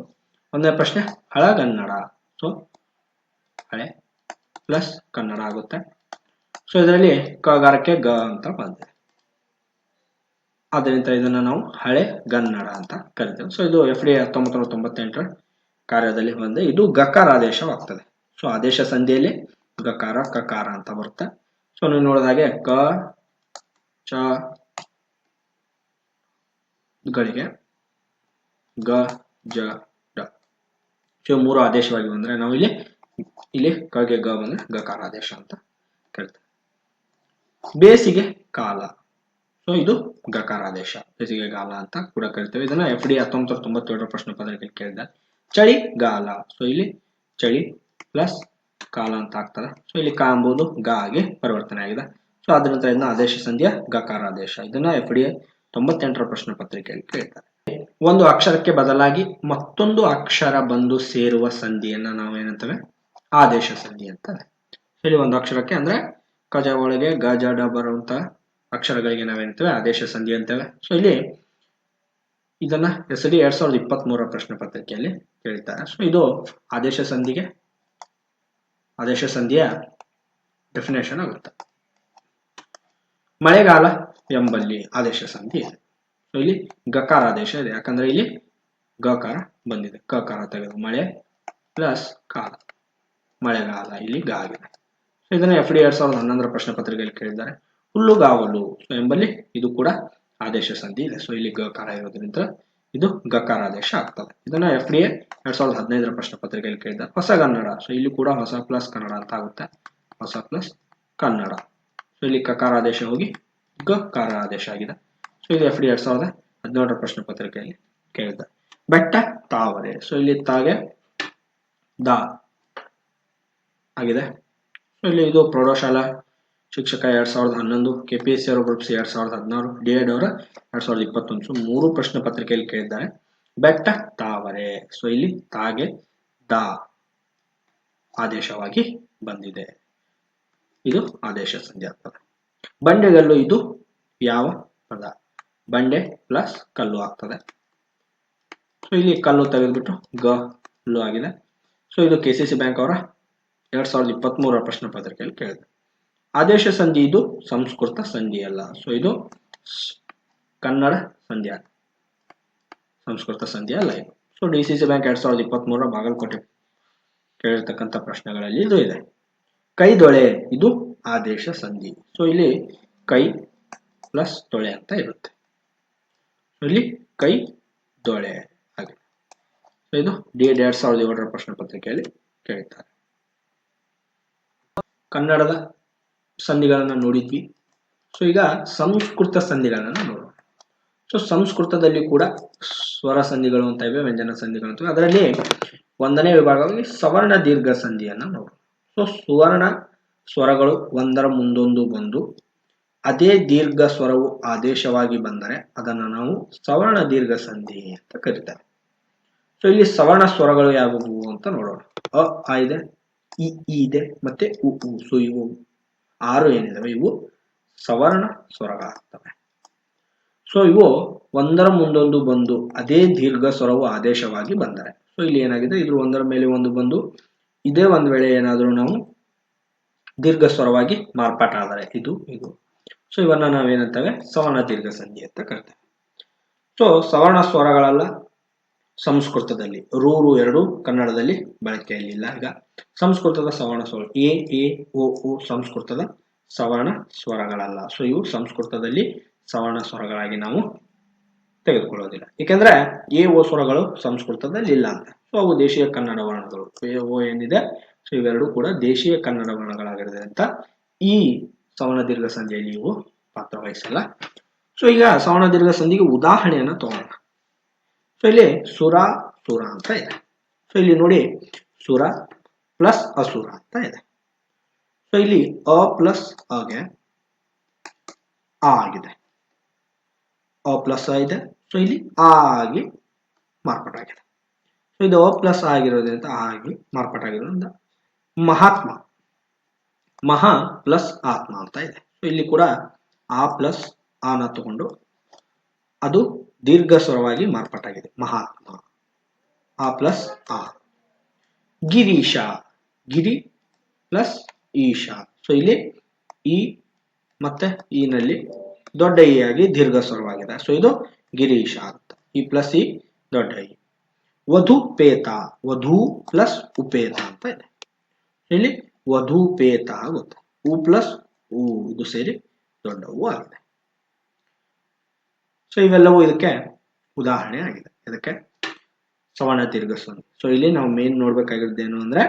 ಒಂದನೇ ಪ್ರಶ್ನೆ ಹಳಗನ್ನಡ. ಸೊ ಹಳೆ ಪ್ಲಸ್ ಕನ್ನಡ ಆಗುತ್ತೆ. ಸೊ ಇದರಲ್ಲಿ ಕಗಾರಕ್ಕೆ ಗ ಅಂತ ಬಂದಿದೆ. ಆದ್ದರಿಂದ ಇದನ್ನ ನಾವು ಹಳೆ ಗನ್ನಡ ಅಂತ ಕರಿತೇವೆ. ಸೊ ಇದು FD 1998 ಕಾರ್ಯದಲ್ಲಿ ಬಂದೆ. ಇದು ಗಕಾರ ಆದೇಶವಾಗ್ತದೆ. ಸೊ ಆದೇಶ ಸಂಧಿಯಲ್ಲಿ ಗಕಾರ ಕಕಾರ ಅಂತ ಬರುತ್ತೆ. ಸೊ ನೀವು ನೋಡಿದಾಗೆ ಕ ಚ ಗಳಿಗೆ ಗ ಜ ಡ. ಸೊ ಮೂರು ಆದೇಶವಾಗಿ ಬಂದ್ರೆ ನಾವು ಇಲ್ಲಿ ಕಗೆ ಗ ಬಂದ್ರೆ ಗಕಾರ ಆದೇಶ ಅಂತ ಕರಿತೇವೆ. ಬೇಸಿಗೆ ಕಾಲ. ಸೊ ಇದು ಗಕಾರ ಆದೇಶ, ಬೇಸಿಗೆ ಕಾಲ ಅಂತ ಕೂಡ ಕರಿತೇವೆ. ಇದನ್ನ FD 1997 ಪ್ರಶ್ನೆ ಪತ್ರಿಕೆ ಕೇಳಿದ. ಚಳಿಗಾಲ. ಸೊ ಇಲ್ಲಿ ಚಳಿ ಪ್ಲಸ್ ಕಾಲ ಅಂತ ಆಗ್ತದೆ. ಸೊ ಇಲ್ಲಿ ಕಾ ಎಂಬುದು ಗ ಆಗಿ ಪರಿವರ್ತನೆ ಆಗಿದೆ. ಸೊ ಅದರಿಂದ ಇದನ್ನ ಆದೇಶ ಸಂಧಿಯ ಗಕಾರ ಆದೇಶ. ಇದನ್ನ FD 98 ಪ್ರಶ್ನೆ ಪತ್ರಿಕೆಯಲ್ಲಿ ಕೇಳ್ತಾರೆ. ಒಂದು ಅಕ್ಷರಕ್ಕೆ ಬದಲಾಗಿ ಮತ್ತೊಂದು ಅಕ್ಷರ ಬಂದು ಸೇರುವ ಸಂಧಿಯನ್ನ ನಾವು ಏನಂತೇವೆ ಆದೇಶ ಸಂಧಿ ಅಂತ. ಇಲ್ಲಿ ಒಂದು ಅಕ್ಷರಕ್ಕೆ ಅಂದ್ರೆ ಕಜ ಒಳಗೆ ಗ ಜ ಡ ಬರುವಂತ ಅಕ್ಷರಗಳಿಗೆ ನಾವೇನಂತೇವೆ ಆದೇಶ ಸಂಧಿ ಅಂತೇವೆ. ಸೊ ಇಲ್ಲಿ ಇದನ್ನ SD 2023 ಪ್ರಶ್ನೆ ಪತ್ರಿಕೆಯಲ್ಲಿ ಕೇಳ್ತಾರೆ. ಸೊ ಇದು ಆದೇಶ ಸಂಧಿಯ ಡೆಫಿನೇಷನ್ ಆಗುತ್ತೆ. ಮಳೆಗಾಲ ಎಂಬಲ್ಲಿ ಆದೇಶ ಸಂಧಿ ಇದೆ. ಸೊ ಇಲ್ಲಿ ಗಕಾರ ಆದೇಶ ಇದೆ, ಯಾಕಂದ್ರೆ ಇಲ್ಲಿ ಗಕಾರ ಬಂದಿದೆ, ಕಕಾರ ತೆಗೆದು ಮಳೆ ಪ್ಲಸ್ ಕಾಲ ಮಳೆಗಾಲ, ಇಲ್ಲಿ ಗ ಆಗಿದೆ. ಸೊ ಇದನ್ನ FD 2011 ಪ್ರಶ್ನೆ ಪತ್ರಿಕೆಯಲ್ಲಿ ಕೇಳಿದ್ದಾರೆ. ಹುಲ್ಲುಗಾವಲು, ಸೊ ಎಂಬಲ್ಲಿ ಇದು ಕೂಡ ಆದೇಶ ಸಂಧಿ ಇದೆ. ಸೊ ಇಲ್ಲಿ ಗಕಾರ ಇರೋದ್ರಿಂದ ಇದು ಗಕಾರ ಆದೇಶ ಆಗ್ತದೆ. ಇದನ್ನ FD 2015 ಪ್ರಶ್ನೆ ಪತ್ರಿಕೆಯಲ್ಲಿ ಕೇಳಿದ್ದಾರೆ. ಹೊಸಗನ್ನಡ, ಸೊ ಇಲ್ಲಿ ಕೂಡ ಹೊಸ ಪ್ಲಸ್ ಕನ್ನಡ ಅಂತ ಆಗುತ್ತೆ. ಹೊಸ ಪ್ಲಸ್ ಕನ್ನಡ, ಸೊ ಇಲ್ಲಿ ಕಕಾರ ಆದೇಶ ಹೋಗಿ ಗಕಾರ ಆದೇಶ ಆಗಿದೆ. ಸೊ ಇದು FD 2017 ಪ್ರಶ್ನೆ ಪತ್ರಿಕೆಯಲ್ಲಿ ಕೇಳಿದ್ದಾರೆ. ಬೆಟ್ಟ ತಾವರೆ, ಸೊ ಇಲ್ಲಿ ತಾಗೆ ದ ಆಗಿದೆ. ಸೊ ಇಲ್ಲಿ ಇದು ಪ್ರೌಢಶಾಲಾ ಶಿಕ್ಷಕ 2011, KPSC ಅವರು ಗ್ರೂಪ್ ಸಿ 2016, DED ಅವರ 2021. ಸೊ 3 ಪ್ರಶ್ನೆ ಪತ್ರಿಕೆಯಲ್ಲಿ ಕೇಳಿದ್ದಾರೆ. ಬೆಟ್ಟ ತಾವರೆ, ಸೊ ಇಲ್ಲಿ ತಾಗೆ ದ ಆದೇಶವಾಗಿ ಬಂದಿದೆ. ಇದು ಆದೇಶ ಸಂಧಿ ಆಗ್ತದೆ. ಬಂಡೆಗಲ್ಲು, ಇದು ಯಾವ ಪದ? ಬಂಡೆ ಪ್ಲಸ್ ಕಲ್ಲು ಆಗ್ತದೆ. ಸೊ ಇಲ್ಲಿ ಕಲ್ಲು ತೆಗೆದ್ಬಿಟ್ಟು ಗಲ್ಲು ಆಗಿದೆ. ಸೊ ಇದು KCC ಬ್ಯಾಂಕ್ ಅವರ 2023 ಪ್ರಶ್ನೆ ಪತ್ರಿಕೆಯಲ್ಲಿ ಕೇಳಿದೆ. ಆದೇಶ ಸಂಧಿ, ಇದು ಸಂಸ್ಕೃತ ಸಂಧಿ ಅಲ್ಲ. ಸೊ ಇದು ಕನ್ನಡ ಸಂಧಿ, ಸಂಸ್ಕೃತ ಸಂಧಿ ಅಲ್ಲ ಇದು. ಸೊ DCC ಬ್ಯಾಂಕ್ 2023 ಬಾಗಲಕೋಟೆ ಕೇಳಿರ್ತಕ್ಕಂಥ ಪ್ರಶ್ನೆಗಳಲ್ಲಿ ಇದು ಇದೆ. ಕೈದೊಳೆ, ಇದು ಆದೇಶ ಸಂಧಿ. ಸೊ ಇಲ್ಲಿ ಕೈ ಪ್ಲಸ್ ದೊಳೆ ಅಂತ ಇರುತ್ತೆ. ಇಲ್ಲಿ ಕೈ ದೊಳೆ ಆಗಿದೆ. ಸೊ ಇದು DED 2007 ಪ್ರಶ್ನೆ ಪತ್ರಿಕೆಯಲ್ಲಿ ಕೇಳಿದ್ದಾರೆ. ಕನ್ನಡದ ಸಂಧಿಗಳನ್ನ ನೋಡಿದ್ವಿ. ಸೊ ಈಗ ಸಂಸ್ಕೃತ ಸಂಧಿಗಳನ್ನ ನೋಡೋಣ. ಸೊ ಸಂಸ್ಕೃತದಲ್ಲಿ ಕೂಡ ಸ್ವರ ಸಂಧಿಗಳು ಅಂತ ಇವೆ, ವ್ಯಂಜನ ಸಂಧಿಗಳು ಅಂತ. ಅದರಲ್ಲಿ 1ನೇ ವಿಭಾಗವಾಗಿ ಸವರ್ಣ ದೀರ್ಘ ಸಂಧಿಯನ್ನ ನೋಡೋಣ. ಸೊ ಸುವರ್ಣ ಸ್ವರಗಳು ಒಂದರ ಮುಂದೊಂದು ಬಂದು ಅದೇ ದೀರ್ಘ ಸ್ವರವು ಆದೇಶವಾಗಿ ಬಂದರೆ ಅದನ್ನು ನಾವು ಸವರ್ಣ ದೀರ್ಘ ಸಂಧಿ ಅಂತ ಕರೀತಾರೆ. ಸೊ ಇಲ್ಲಿ ಸವರ್ಣ ಸ್ವರಗಳು ಯಾವುವು ಅಂತ ನೋಡೋಣ. ಅ ಇದೆ, ಇ ಇದೆ, ಮತ್ತೆ ಉ. ಸೊ ಇವು 6 ಏನಿದಾವೆ ಇವು ಸವರ್ಣ ಸ್ವರಗಳಾಗ್ತವೆ. ಸೊ ಇವು ಒಂದರ ಮುಂದೊಂದು ಬಂದು ಅದೇ ದೀರ್ಘ ಸ್ವರವು ಆದೇಶವಾಗಿ ಬಂದರೆ, ಸೊ ಇಲ್ಲಿ ಏನಾಗಿದೆ, ಇದ್ರ ಒಂದರ ಮೇಲೆ ಒಂದು ಬಂದು ಇದೇ ಒಂದ್ ವೇಳೆ ಏನಾದರೂ ನಾವು ದೀರ್ಘ ಸ್ವರವಾಗಿ ಮಾರ್ಪಾಟ ಆದರೆ ಇದು. ಸೊ ಇವನ್ನ ನಾವೇನಂತೇವೆ, ಸವರ್ಣ ದೀರ್ಘ ಸಂಧಿ ಅಂತ ಕರಿತೇವೆ. ಸೊ ಸವರ್ಣ ಸ್ವರಗಳೆಲ್ಲ ಸಂಸ್ಕೃತದಲ್ಲಿ ರೂರು 2 ಕನ್ನಡದಲ್ಲಿ ಬಳಕೆಯಲ್ಲಿಲ್ಲ. ಈಗ ಸಂಸ್ಕೃತದ ಸವರ್ಣ ಸ್ವರ ಎ ಓ ಸಂಸ್ಕೃತದ ಸವರ್ಣ ಸ್ವರಗಳಲ್ಲ. ಸೊ ಇವು ಸಂಸ್ಕೃತದಲ್ಲಿ ಸವರ್ಣ ಸ್ವರಗಳಾಗಿ ನಾವು ತೆಗೆದುಕೊಳ್ಳೋದಿಲ್ಲ. ಏಕೆಂದ್ರೆ ಎ ಓ ಸ್ವರಗಳು ಸಂಸ್ಕೃತದಲ್ಲಿ ಇಲ್ಲ ಅಂತ. ಸೊ ಅವು ದೇಶೀಯ ಕನ್ನಡ ವರ್ಣಗಳು. ಎ ಓ ಏನಿದೆ, ಸೊ ಇವೆರಡು ಕೂಡ ದೇಶೀಯ ಕನ್ನಡ ವರ್ಣಗಳಾಗಿರೋದ್ರಿಂದ ಈ ಸವರ್ಣ ದೀರ್ಘ ಸಂಧಿಯಲ್ಲಿ ಇವು ಪಾತ್ರ ವಹಿಸಲ್ಲ. ಸೊ ಈಗ ಸವರ್ಣ ದೀರ್ಘ ಸಂಧಿಗೆ ಉದಾಹರಣೆಯನ್ನ ತಗೋಣ. ಸೊ ಇಲ್ಲಿ ಸುರ ಅಂತ ಇದೆ. ಸೊ ಇಲ್ಲಿ ನೋಡಿ, ಸುರ ಪ್ಲಸ್ ಅಸುರ ಅಂತ ಇದೆ. ಸೊ ಇಲ್ಲಿ ಅ ಪ್ಲಸ್ ಅಗೆ ಆ ಆಗಿದೆ, ಅ ಪ್ಲಸ್ ಅ ಇದೆ. ಸೊ ಇಲ್ಲಿ ಆ ಆಗಿ ಮಾರ್ಪಾಟಾಗಿದೆ. ಸೊ ಇದು ಅ ಪ್ಲಸ್ ಆಗಿರೋದ್ರಿಂದ ಆ ಆಗಿ ಮಾರ್ಪಾಟಾಗಿರೋದ್ರಿಂದ ಮಹಾತ್ಮ, ಮಹಾ ಪ್ಲಸ್ ಆತ್ಮ ಅಂತ ಇದೆ. ಸೊ ಇಲ್ಲಿ ಕೂಡ ಆ ಪ್ಲಸ್ ಆನ ತಗೊಂಡು ಅದು ದೀರ್ಘ ಸ್ವರವಾಗಿ ಮಾರ್ಪಾಟಾಗಿದೆ, ಮಹಾತ್ಮ. ಆ ಪ್ಲಸ್ ಆ. ಗಿರೀಶ, ಗಿರಿ ಪ್ಲಸ್ ಈಶ. ಸೊ ಇಲ್ಲಿ ಈ ಮತ್ತೆ ಈ ನಲ್ಲಿ ದೊಡ್ಡ ಇ ಆಗಿ ದೀರ್ಘ ಸ್ವರವಾಗಿದೆ. ಸೊ ಇದು ಗಿರೀಶ ಅಂತ. ಈ ಪ್ಲಸ್ ಈ ದೊಡ್ಡ ಇ. ವಧುಪೇತ, ವಧು ಪ್ಲಸ್ ಉಪೇತ ಅಂತ ಇದೆ. ಇಲ್ಲಿ ವಧುಪೇತ ಆಗುತ್ತೆ. ಉ ಪ್ಲಸ್ ಉ ಇದು ಸೇರಿ ದೊಡ್ಡ ಉ ಆಗಿದೆ. ಸೊ ಇವೆಲ್ಲವೂ ಇದಕ್ಕೆ ಉದಾಹರಣೆ ಆಗಿದೆ, ಇದಕ್ಕೆ ಸವರ್ಣ ದೀರ್ಘ ಸಂಧಿ. ಸೊ ಇಲ್ಲಿ ನಾವು ಮೇನ್ ನೋಡ್ಬೇಕಾಗಿರೋದೇನು ಅಂದ್ರೆ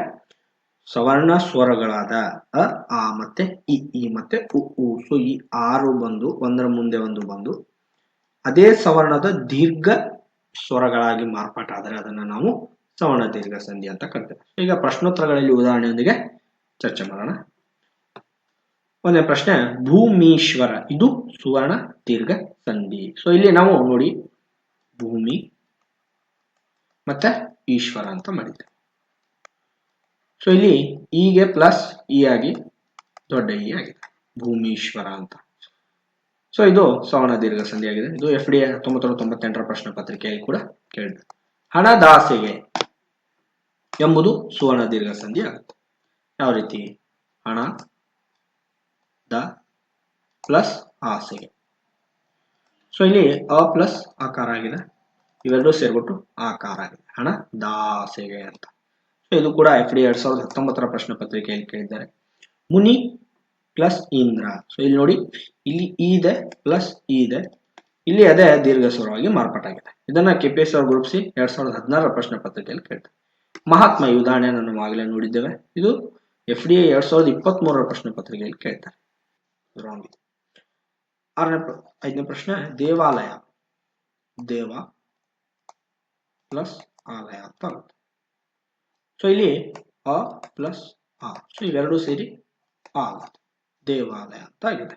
ಸವರ್ಣ ಸ್ವರಗಳಾದ ಅ ಆ ಮತ್ತೆ ಇ ಮತ್ತೆ ಉ. ಸೊ ಈ 6 ಬಂದು ಒಂದರ ಮುಂದೆ ಒಂದು ಬಂದು ಅದೇ ಸವರ್ಣದ ದೀರ್ಘ ಸ್ವರಗಳಾಗಿ ಮಾರ್ಪಾಟ ಆದರೆ ಅದನ್ನ ನಾವು ಸವರ್ಣ ದೀರ್ಘ ಸಂಧಿ ಅಂತ ಕರಿತೇವೆ. ಈಗ ಪ್ರಶ್ನೋತ್ತರಗಳಲ್ಲಿ ಉದಾಹರಣೆಯೊಂದಿಗೆ ಚರ್ಚೆ ಮಾಡೋಣ. ಒಂದೇ ಪ್ರಶ್ನೆ, ಭೂಮೀಶ್ವರ, ಇದು ಸುವರ್ಣ ದೀರ್ಘ ಸಂಧಿ. ಸೊ ಇಲ್ಲಿ ನಾವು ನೋಡಿ ಭೂಮಿ ಮತ್ತೆ ಈಶ್ವರ ಅಂತ ಮಾಡಿದ್ದೇವೆ. ಸೊ ಇಲ್ಲಿ ಈಗೆ ಪ್ಲಸ್ ಇ ಆಗಿ ದೊಡ್ಡ ಇ ಆಗಿದೆ, ಭೂಮೀಶ್ವರ ಅಂತ. ಸೊ ಇದು ಸವರ್ಣ ದೀರ್ಘ ಸಂಧಿ ಆಗಿದೆ. ಇದು FD 1998 ಪ್ರಶ್ನೆ ಪತ್ರಿಕೆಯಲ್ಲಿ ಕೂಡ ಕೇಳಿದೆ. ಹಣದಾಸೆಗೆ ಎಂಬುದು ಸುವರ್ಣ ದೀರ್ಘ ಸಂಧಿ ಆಗುತ್ತೆ. ಯಾವ ರೀತಿ? ಹಣ ದ ಪ್ಲಸ್ ಆಸೆಗೆ. ಸೊ ಇಲ್ಲಿ ಅ ಪ್ಲಸ್ ಆಕಾರ ಆಗಿದೆ, ಇವೆರಡೂ ಸೇರ್ಬಿಟ್ಟು ಆಕಾರ ಆಗಿದೆ, ಹಣ ದಾಸೆಗೆ ಅಂತ. ಸೊ ಇದು ಕೂಡ FD 2019 ಪ್ರಶ್ನೆ ಪತ್ರಿಕೆಯಲ್ಲಿ ಕೇಳಿದ್ದಾರೆ. ಮುನಿ ಪ್ಲಸ್ ಇಂದ್ರ. ಸೊ ಇಲ್ಲಿ ನೋಡಿ, ಇಲ್ಲಿ ಇ ಇದೆ ಪ್ಲಸ್ ಇ ಇದೆ, ಇಲ್ಲಿ ಅದೇ ದೀರ್ಘ ಸ್ವರವಾಗಿ ಮಾರ್ಪಾಟಾಗಿದೆ. ಇದನ್ನ KPSC ಅವರು ಗ್ರೂಪ್ ಸಿ 2016 ಪ್ರಶ್ನೆ ಪತ್ರಿಕೆಯಲ್ಲಿ ಕೇಳ್ತಾರೆ. ಮಹಾತ್ಮ, ಈ ಉದಾಹರಣೆ ನಾವು ಆಗಲೇ ನೋಡಿದ್ದೇವೆ. ಇದು FD 2023 ಪ್ರಶ್ನೆ ಪತ್ರಿಕೆಯಲ್ಲಿ ಕೇಳ್ತಾರೆ. ರಾಂಗ್. 5ನೇ ಪ್ರಶ್ನೆ, ದೇವಾಲಯ. ದೇವ ಪ್ಲಸ್ ಆಲಯ ಅಂತ ಆಗುತ್ತೆ. ಸೊ ಇಲ್ಲಿ ಅ ಪ್ಲಸ್ ಆ, ಸೊ ಇವೆರಡೂ ಸೇರಿ ಆ ಆಗುತ್ತೆ, ದೇವಾಲಯ ಅಂತ ಆಗಿದೆ.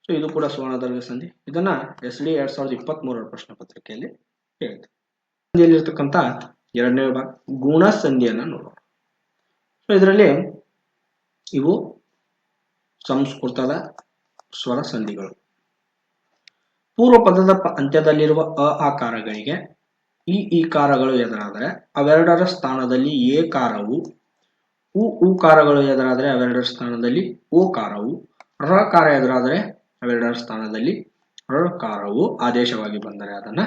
ಸೊ ಇದು ಕೂಡ ಸುವರ್ಣದರ್ಘ ಸಂಧಿ. ಇದನ್ನ SD 2023 ಪ್ರಶ್ನೆ ಪತ್ರಿಕೆಯಲ್ಲಿ ಕೇಳಿದೆ. ಸಂಧಿಯಲ್ಲಿರ್ತಕ್ಕಂಥ ಎರಡನೇ ಭಾಗ ಗುಣ ಸಂಧಿಯನ್ನ ನೋಡೋಣ. ಸೊ ಇದರಲ್ಲಿ ಇವು ಸಂಸ್ಕೃತದ ಸ್ವರ ಸಂಧಿಗಳು. ಪೂರ್ವ ಪದದ ಅಂತ್ಯದಲ್ಲಿರುವ ಅ ಆಕಾರಗಳಿಗೆ ಈ ಈಕಾರಗಳು ಎದುರಾದರೆ ಅವೆರಡರ ಸ್ಥಾನದಲ್ಲಿ ಏಕಾರವು, ಉಕಾರಗಳು ಎದುರಾದರೆ ಅವೆರಡರ ಸ್ಥಾನದಲ್ಲಿ ಓಕಾರವು, ರಕಾರ ಎದುರಾದರೆ ಅವೆರಡರ ಸ್ಥಾನದಲ್ಲಿ ರಕಾರವು ಆದೇಶವಾಗಿ ಬಂದರೆ ಅದನ್ನ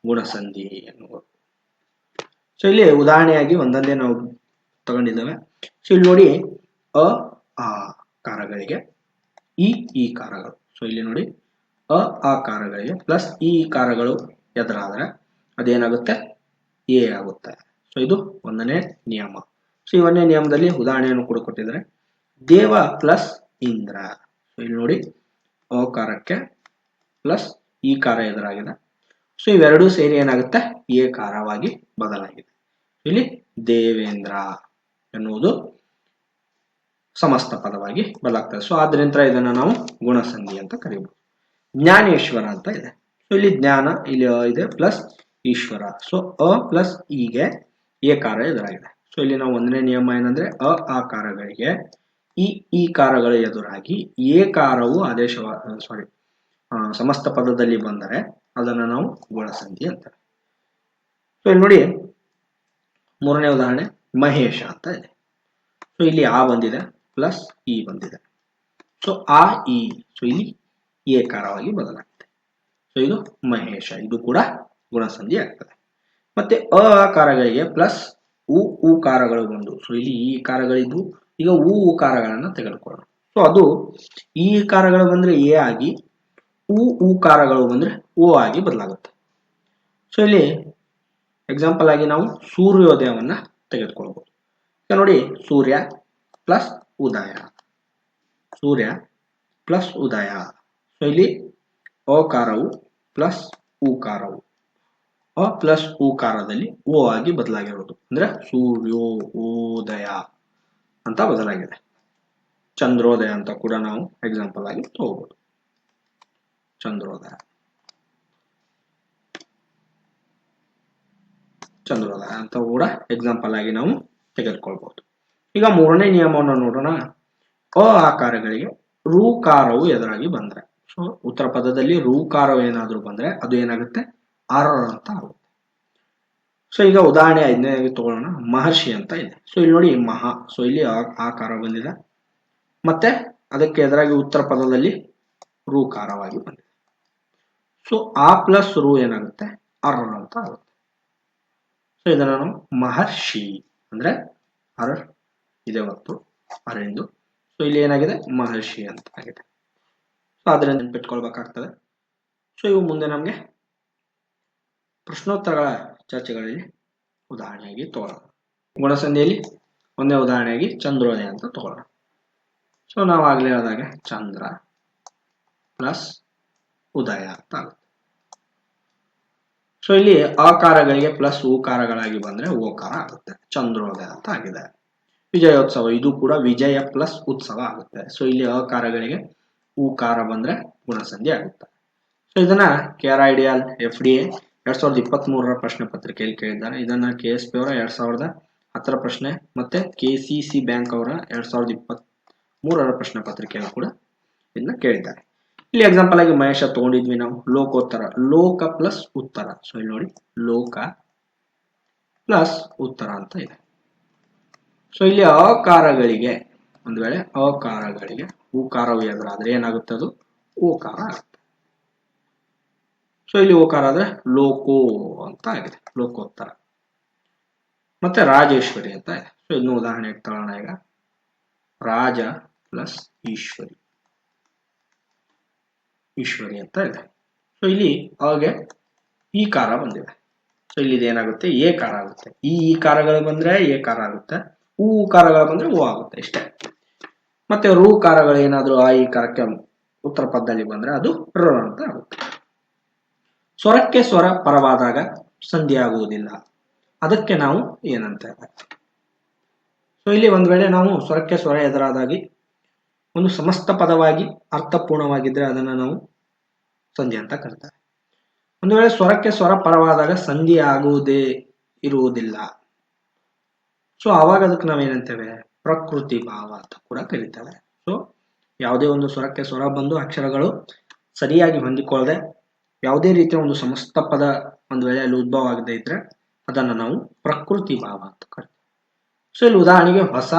ಗುಣಸಂಧಿ ಎನ್ನುವುದು. ಸೊ ಇಲ್ಲಿ ಉದಾಹರಣೆಯಾಗಿ ಒಂದೊಂದೇ ನಾವು ತಗೊಂಡಿದ್ದೇವೆ. ಸೊ ಇಲ್ಲಿ ನೋಡಿ, ಅ ಆ ಕಾರಗಳಿಗೆ ಈ ಕಾರಗಳು. ಸೊ ಇಲ್ಲಿ ನೋಡಿ, ಅ ಆಕಾರಗಳಿಗೆ ಪ್ಲಸ್ ಈ ಕಾರಗಳು ಎದುರಾದರೆ ಅದೇನಾಗುತ್ತೆ, ಎ ಆಗುತ್ತೆ. ಸೊ ಇದು ಒಂದನೇ ನಿಯಮ. ಸೊ ಈ ಒಂದನೇ ನಿಯಮದಲ್ಲಿ ಉದಾಹರಣೆಯನ್ನು ಕೂಡ ಕೊಟ್ಟಿದ್ದಾರೆ. ದೇವ ಪ್ಲಸ್ ಇಂದ್ರ. ಸೊ ಇಲ್ಲಿ ನೋಡಿ, ಅಕಾರಕ್ಕೆ ಪ್ಲಸ್ ಈ ಕಾರ ಎದುರಾಗಿದೆ. ಸೊ ಇವೆರಡೂ ಸೇರಿ ಏನಾಗುತ್ತೆ, ಎ ಕಾರವಾಗಿ ಬದಲಾಗಿದೆ. ಇಲ್ಲಿ ದೇವೇಂದ್ರ ಎನ್ನುವುದು ಸಮಸ್ತ ಪದವಾಗಿ ಬದಲಾಗ್ತದೆ. ಸೊ ಆದ್ರಿಂದ ಇದನ್ನ ನಾವು ಗುಣಸಂಧಿ ಅಂತ ಕರೀಬಹುದು. ಜ್ಞಾನೇಶ್ವರ ಅಂತ ಇದೆ. ಸೊ ಇಲ್ಲಿ ಜ್ಞಾನ ಇಲ್ಲಿ ಇದೆ plus Ishwara. So a plus ಇಗೆ ಏಕಾರ ಎದುರಾಗಿದೆ. ಸೊ ಇಲ್ಲಿ ನಾವು ಒಂದನೇ ನಿಯಮ ಏನಂದ್ರೆ, ಅ ಆಕಾರಗಳಿಗೆ ಈ ಕಾರಗಳು ಎದುರಾಗಿ ಏಕಾರವು ಸಮಸ್ತ ಪದದಲ್ಲಿ ಬಂದರೆ ಅದನ್ನು ನಾವು ಗುಣಸಂಧಿ ಅಂತಾರೆ. ಸೊ ಇಲ್ಲಿ ನೋಡಿ, ಮೂರನೇ ಉದಾಹರಣೆ ಮಹೇಶ ಅಂತ ಇದೆ. ಸೊ ಇಲ್ಲಿ ಆ ಬಂದಿದೆ ಪ್ಲಸ್ ಇ ಬಂದಿದೆ. ಸೊ ಆ ಇ, ಸೊ ಇಲ್ಲಿ ಏಕಾರವಾಗಿ ಬದಲಾಗ್ತದೆ. ಸೊ ಇದು ಮಹೇಶ, ಇದು ಕೂಡ ಗುಣಸಂಧಿ ಆಗ್ತದೆ. ಮತ್ತೆ ಅ ಆಕಾರಗಳಿಗೆ ಪ್ಲಸ್ ಉಕಾರಗಳು ಬಂದು, ಸೊ ಇಲ್ಲಿ ಈ ಕಾರಗಳಿದ್ದು ಈಗ ಉಕಾರಗಳನ್ನ ತೆಗೆದುಕೊಳ್ಳೋಣ. ಸೊ ಅದು ಈ ಕಾರಗಳು ಬಂದ್ರೆ ಎ ಆಗಿ, ಉಕಾರಗಳು ಬಂದ್ರೆ ಓ ಆಗಿ ಬದಲಾಗುತ್ತೆ. ಸೊ ಇಲ್ಲಿ ಎಕ್ಸಾಂಪಲ್ ಆಗಿ ನಾವು ಸೂರ್ಯೋದಯವನ್ನ ತೆಗೆದುಕೊಳ್ಬಹುದು. ಈಗ ನೋಡಿ, ಸೂರ್ಯ ಪ್ಲಸ್ ಉದಯ, ಸೂರ್ಯ ಪ್ಲಸ್ ಉದಯ. ಸೊ ಇಲ್ಲಿ ಅಕಾರವು ಪ್ಲಸ್ ಉಕಾರವು ಅ ಪ್ಲಸ್ ಉಕಾರದಲ್ಲಿ ಓ ಆಗಿ ಬದಲಾಗಿರೋದು, ಅಂದ್ರೆ ಸೂರ್ಯೋದಯ ಅಂತ ಬದಲಾಗಿದೆ. ಚಂದ್ರೋದಯ ಅಂತ ಕೂಡ ನಾವು ಎಕ್ಸಾಂಪಲ್ ಆಗಿ ತಗೋಬಹುದು. ಚಂದ್ರೋದಯ ಅಂತ ಕೂಡ ಎಕ್ಸಾಂಪಲ್ ಆಗಿ ನಾವು ತೆಗೆದುಕೊಳ್ಬಹುದು. ಈಗ ಮೂರನೇ ನಿಯಮವನ್ನು ನೋಡೋಣ. ಅ ಆಕಾರಗಳಿಗೆ ಋಕಾರವು ಎದುರಾಗಿ ಬಂದ್ರೆ, ಸೊ ಉತ್ತರ ಪದದಲ್ಲಿ ಋಕಾರವು ಏನಾದ್ರೂ ಬಂದ್ರೆ ಅದು ಏನಾಗುತ್ತೆ, ಅರ್ರ ಅಂತ ಆಗುತ್ತೆ. ಸೊ ಈಗ ಉದಾಹರಣೆ 5ನೇ ತಗೊಳ್ಳೋಣ. ಮಹರ್ಷಿ ಅಂತ ಇದೆ. ಸೊ ಇಲ್ಲಿ ನೋಡಿ, ಮಹಾ, ಸೊ ಇಲ್ಲಿ ಆಕಾರ ಬಂದಿದೆ, ಮತ್ತೆ ಅದಕ್ಕೆ ಎದುರಾಗಿ ಉತ್ತರ ಪದದಲ್ಲಿ ಋಕಾರವಾಗಿ ಬಂದಿದೆ. ಸೊ ಆ ಪ್ಲಸ್ ರು ಏನಾಗುತ್ತೆ, ಅರ್ರ ಅಂತ ಆಗುತ್ತೆ. ಸೊ ಇದನ್ನು ನಾವು ಮಹರ್ಷಿ ಅಂದ್ರೆ ಅರ್ ಇದೆ ಹೊತ್ತು ಅರೆಂದು. ಸೊ ಇಲ್ಲಿ ಏನಾಗಿದೆ, ಮಹರ್ಷಿ ಅಂತ ಆಗಿದೆ. ಸೊ ಅದರಿಂದ ನೆನ್ಪಿಟ್ಕೊಳ್ಬೇಕಾಗ್ತದೆ. ಸೊ ಇವು ಮುಂದೆ ನಮಗೆ ಪ್ರಶ್ನೋತ್ತರಗಳ ಚರ್ಚೆಗಳಲ್ಲಿ ಉದಾಹರಣೆಯಾಗಿ ತಗೊಳ್ಳೋಣ. ಗುಣಸಂಧಿಯಲ್ಲಿ ಒಂದೇ ಉದಾಹರಣೆಯಾಗಿ ಚಂದ್ರೋದಯ ಅಂತ ತಗೊಳ್ಳೋಣ. ಸೊ ನಾವು ಆಗ್ಲೇ ಹೇಳಿದಾಗ ಚಂದ್ರ ಪ್ಲಸ್ ಉದಯ ಅಂತ ಆಗುತ್ತೆ. ಸೊ ಇಲ್ಲಿ ಆಕಾರಗಳಿಗೆ ಪ್ಲಸ್ ಉಕಾರಗಳಾಗಿ ಬಂದ್ರೆ ಓಕಾರ ಆಗುತ್ತೆ, ಚಂದ್ರೋದಯ ಅಂತ ಆಗಿದೆ. ವಿಜಯೋತ್ಸವ, ಇದು ಕೂಡ ವಿಜಯ ಪ್ಲಸ್ ಉತ್ಸವ ಆಗುತ್ತೆ. ಸೊ ಇಲ್ಲಿ ಅಕಾರಗಳಿಗೆ ಉಕಾರ ಬಂದ್ರೆ ಗುಣಸಂಧಿ ಆಗುತ್ತೆ. ಸೊ ಇದನ್ನ KR ಐಡಿಯಲ್ FDA 2023 ಪ್ರಶ್ನೆ ಪತ್ರಿಕೆಯಲ್ಲಿ ಕೇಳಿದ್ದಾರೆ. ಇದನ್ನ KSP ಅವರ 2010 ಪ್ರಶ್ನೆ ಮತ್ತೆ KCC ಬ್ಯಾಂಕ್ ಅವರ 2023 ಪ್ರಶ್ನೆ ಪತ್ರಿಕೆಯಲ್ಲಿ ಕೂಡ ಇದನ್ನ ಕೇಳಿದ್ದಾರೆ. ಇಲ್ಲಿ ಎಕ್ಸಾಂಪಲ್ ಆಗಿ ಮಹೇಶ ತಗೊಂಡಿದ್ವಿ ನಾವು. ಲೋಕೋತ್ತರ, ಲೋಕ ಪ್ಲಸ್ ಉತ್ತರ. ಸೊ ಇಲ್ಲಿ ನೋಡಿ, ಲೋಕ ಪ್ಲಸ್ ಉತ್ತರ ಅಂತ ಇದೆ. ಸೊ ಇಲ್ಲಿ ಅಕಾರಗಳಿಗೆ ಒಂದು ವೇಳೆ ಅಕಾರಗಳಿಗೆ ಉಕಾರವು ಎದುರಾದ್ರೆ ಏನಾಗುತ್ತೆ, ಅದು ಓಕಾರ ಆಗುತ್ತೆ. ಸೊ ಇಲ್ಲಿ ಓಕಾರ ಆದ್ರೆ ಲೋಕೋ ಅಂತ ಆಗಿದೆ, ಲೋಕೋತ್ತರ. ಮತ್ತೆ ರಾಜೇಶ್ವರಿ ಅಂತ ಇದೆ. ಸೊ ಇದನ್ನು ಉದಾಹರಣೆಗೆ ತಗೋಣ. ಈಗ ರಾಜ ಪ್ಲಸ್ ಈಶ್ವರಿ, ಈಶ್ವರಿ ಅಂತ ಇದೆ. ಸೊ ಇಲ್ಲಿ ಹಾಗೆ ಈ ಕಾರ ಬಂದಿದೆ. ಸೊ ಇಲ್ಲಿ ಏನಾಗುತ್ತೆ, ಎ ಕಾರ ಆಗುತ್ತೆ. ಈ ಕಾರಗಳು ಬಂದ್ರೆ ಎ ಕಾರ ಆಗುತ್ತೆ, ಹೂ ಕಾರಗಳು ಬಂದ್ರೆ ಹೂ ಆಗುತ್ತೆ, ಇಷ್ಟೇ. ಮತ್ತೆ ರೂ ಕಾರಗಳು ಏನಾದ್ರು ಆ ಈ ಕಾರಕ್ಕೆ ಉತ್ತರ ಪದದಲ್ಲಿ ಬಂದ್ರೆ ಅದು ರ ಅಂತ ಆಗುತ್ತೆ. ಸ್ವರಕ್ಕೆ ಸ್ವರ ಪರವಾದಾಗ ಸಂಧಿ ಆಗುವುದಿಲ್ಲ, ಅದಕ್ಕೆ ನಾವು ಏನಂತೇವೆ? ಸೊ ಇಲ್ಲಿ ಒಂದ್ ವೇಳೆ ನಾವು ಸ್ವರಕ್ಕೆ ಸ್ವರ ಎದುರಾದಾಗಿ ಒಂದು ಸಮಸ್ತ ಪದವಾಗಿ ಅರ್ಥಪೂರ್ಣವಾಗಿದ್ರೆ ಅದನ್ನ ನಾವು ಸಂಧಿ ಅಂತ ಕರಿತೇವೆ. ಒಂದು ವೇಳೆ ಸ್ವರಕ್ಕೆ ಸ್ವರ ಪರವಾದಾಗ ಸಂಧಿ ಆಗುವುದೇ ಇರುವುದಿಲ್ಲ, ಸೊ ಅವಾಗ ಅದಕ್ಕೆ ನಾವೇನಂತೇವೆ? ಪ್ರಕೃತಿ ಭಾವ ಅಂತ ಕೂಡ ಕರೀತೇವೆ. ಸೊ ಯಾವುದೇ ಒಂದು ಸ್ವರಕ್ಕೆ ಸ್ವರ ಬಂದು ಅಕ್ಷರಗಳು ಸರಿಯಾಗಿ ಹೊಂದಿಕೊಳ್ಳದೆ ಯಾವುದೇ ರೀತಿಯ ಒಂದು ಸಮಸ್ತ ಪದ ಒಂದು ವೇಳೆ ಅಲ್ಲಿ ಉದ್ಭವ ಆಗದೆ ಇದ್ರೆ ಅದನ್ನು ನಾವು ಪ್ರಕೃತಿ ಭಾವ ಅಂತ ಕರಿತೇವೆ. ಸೊ ಇಲ್ಲಿ ಉದಾಹರಣೆಗೆ ಹೊಸ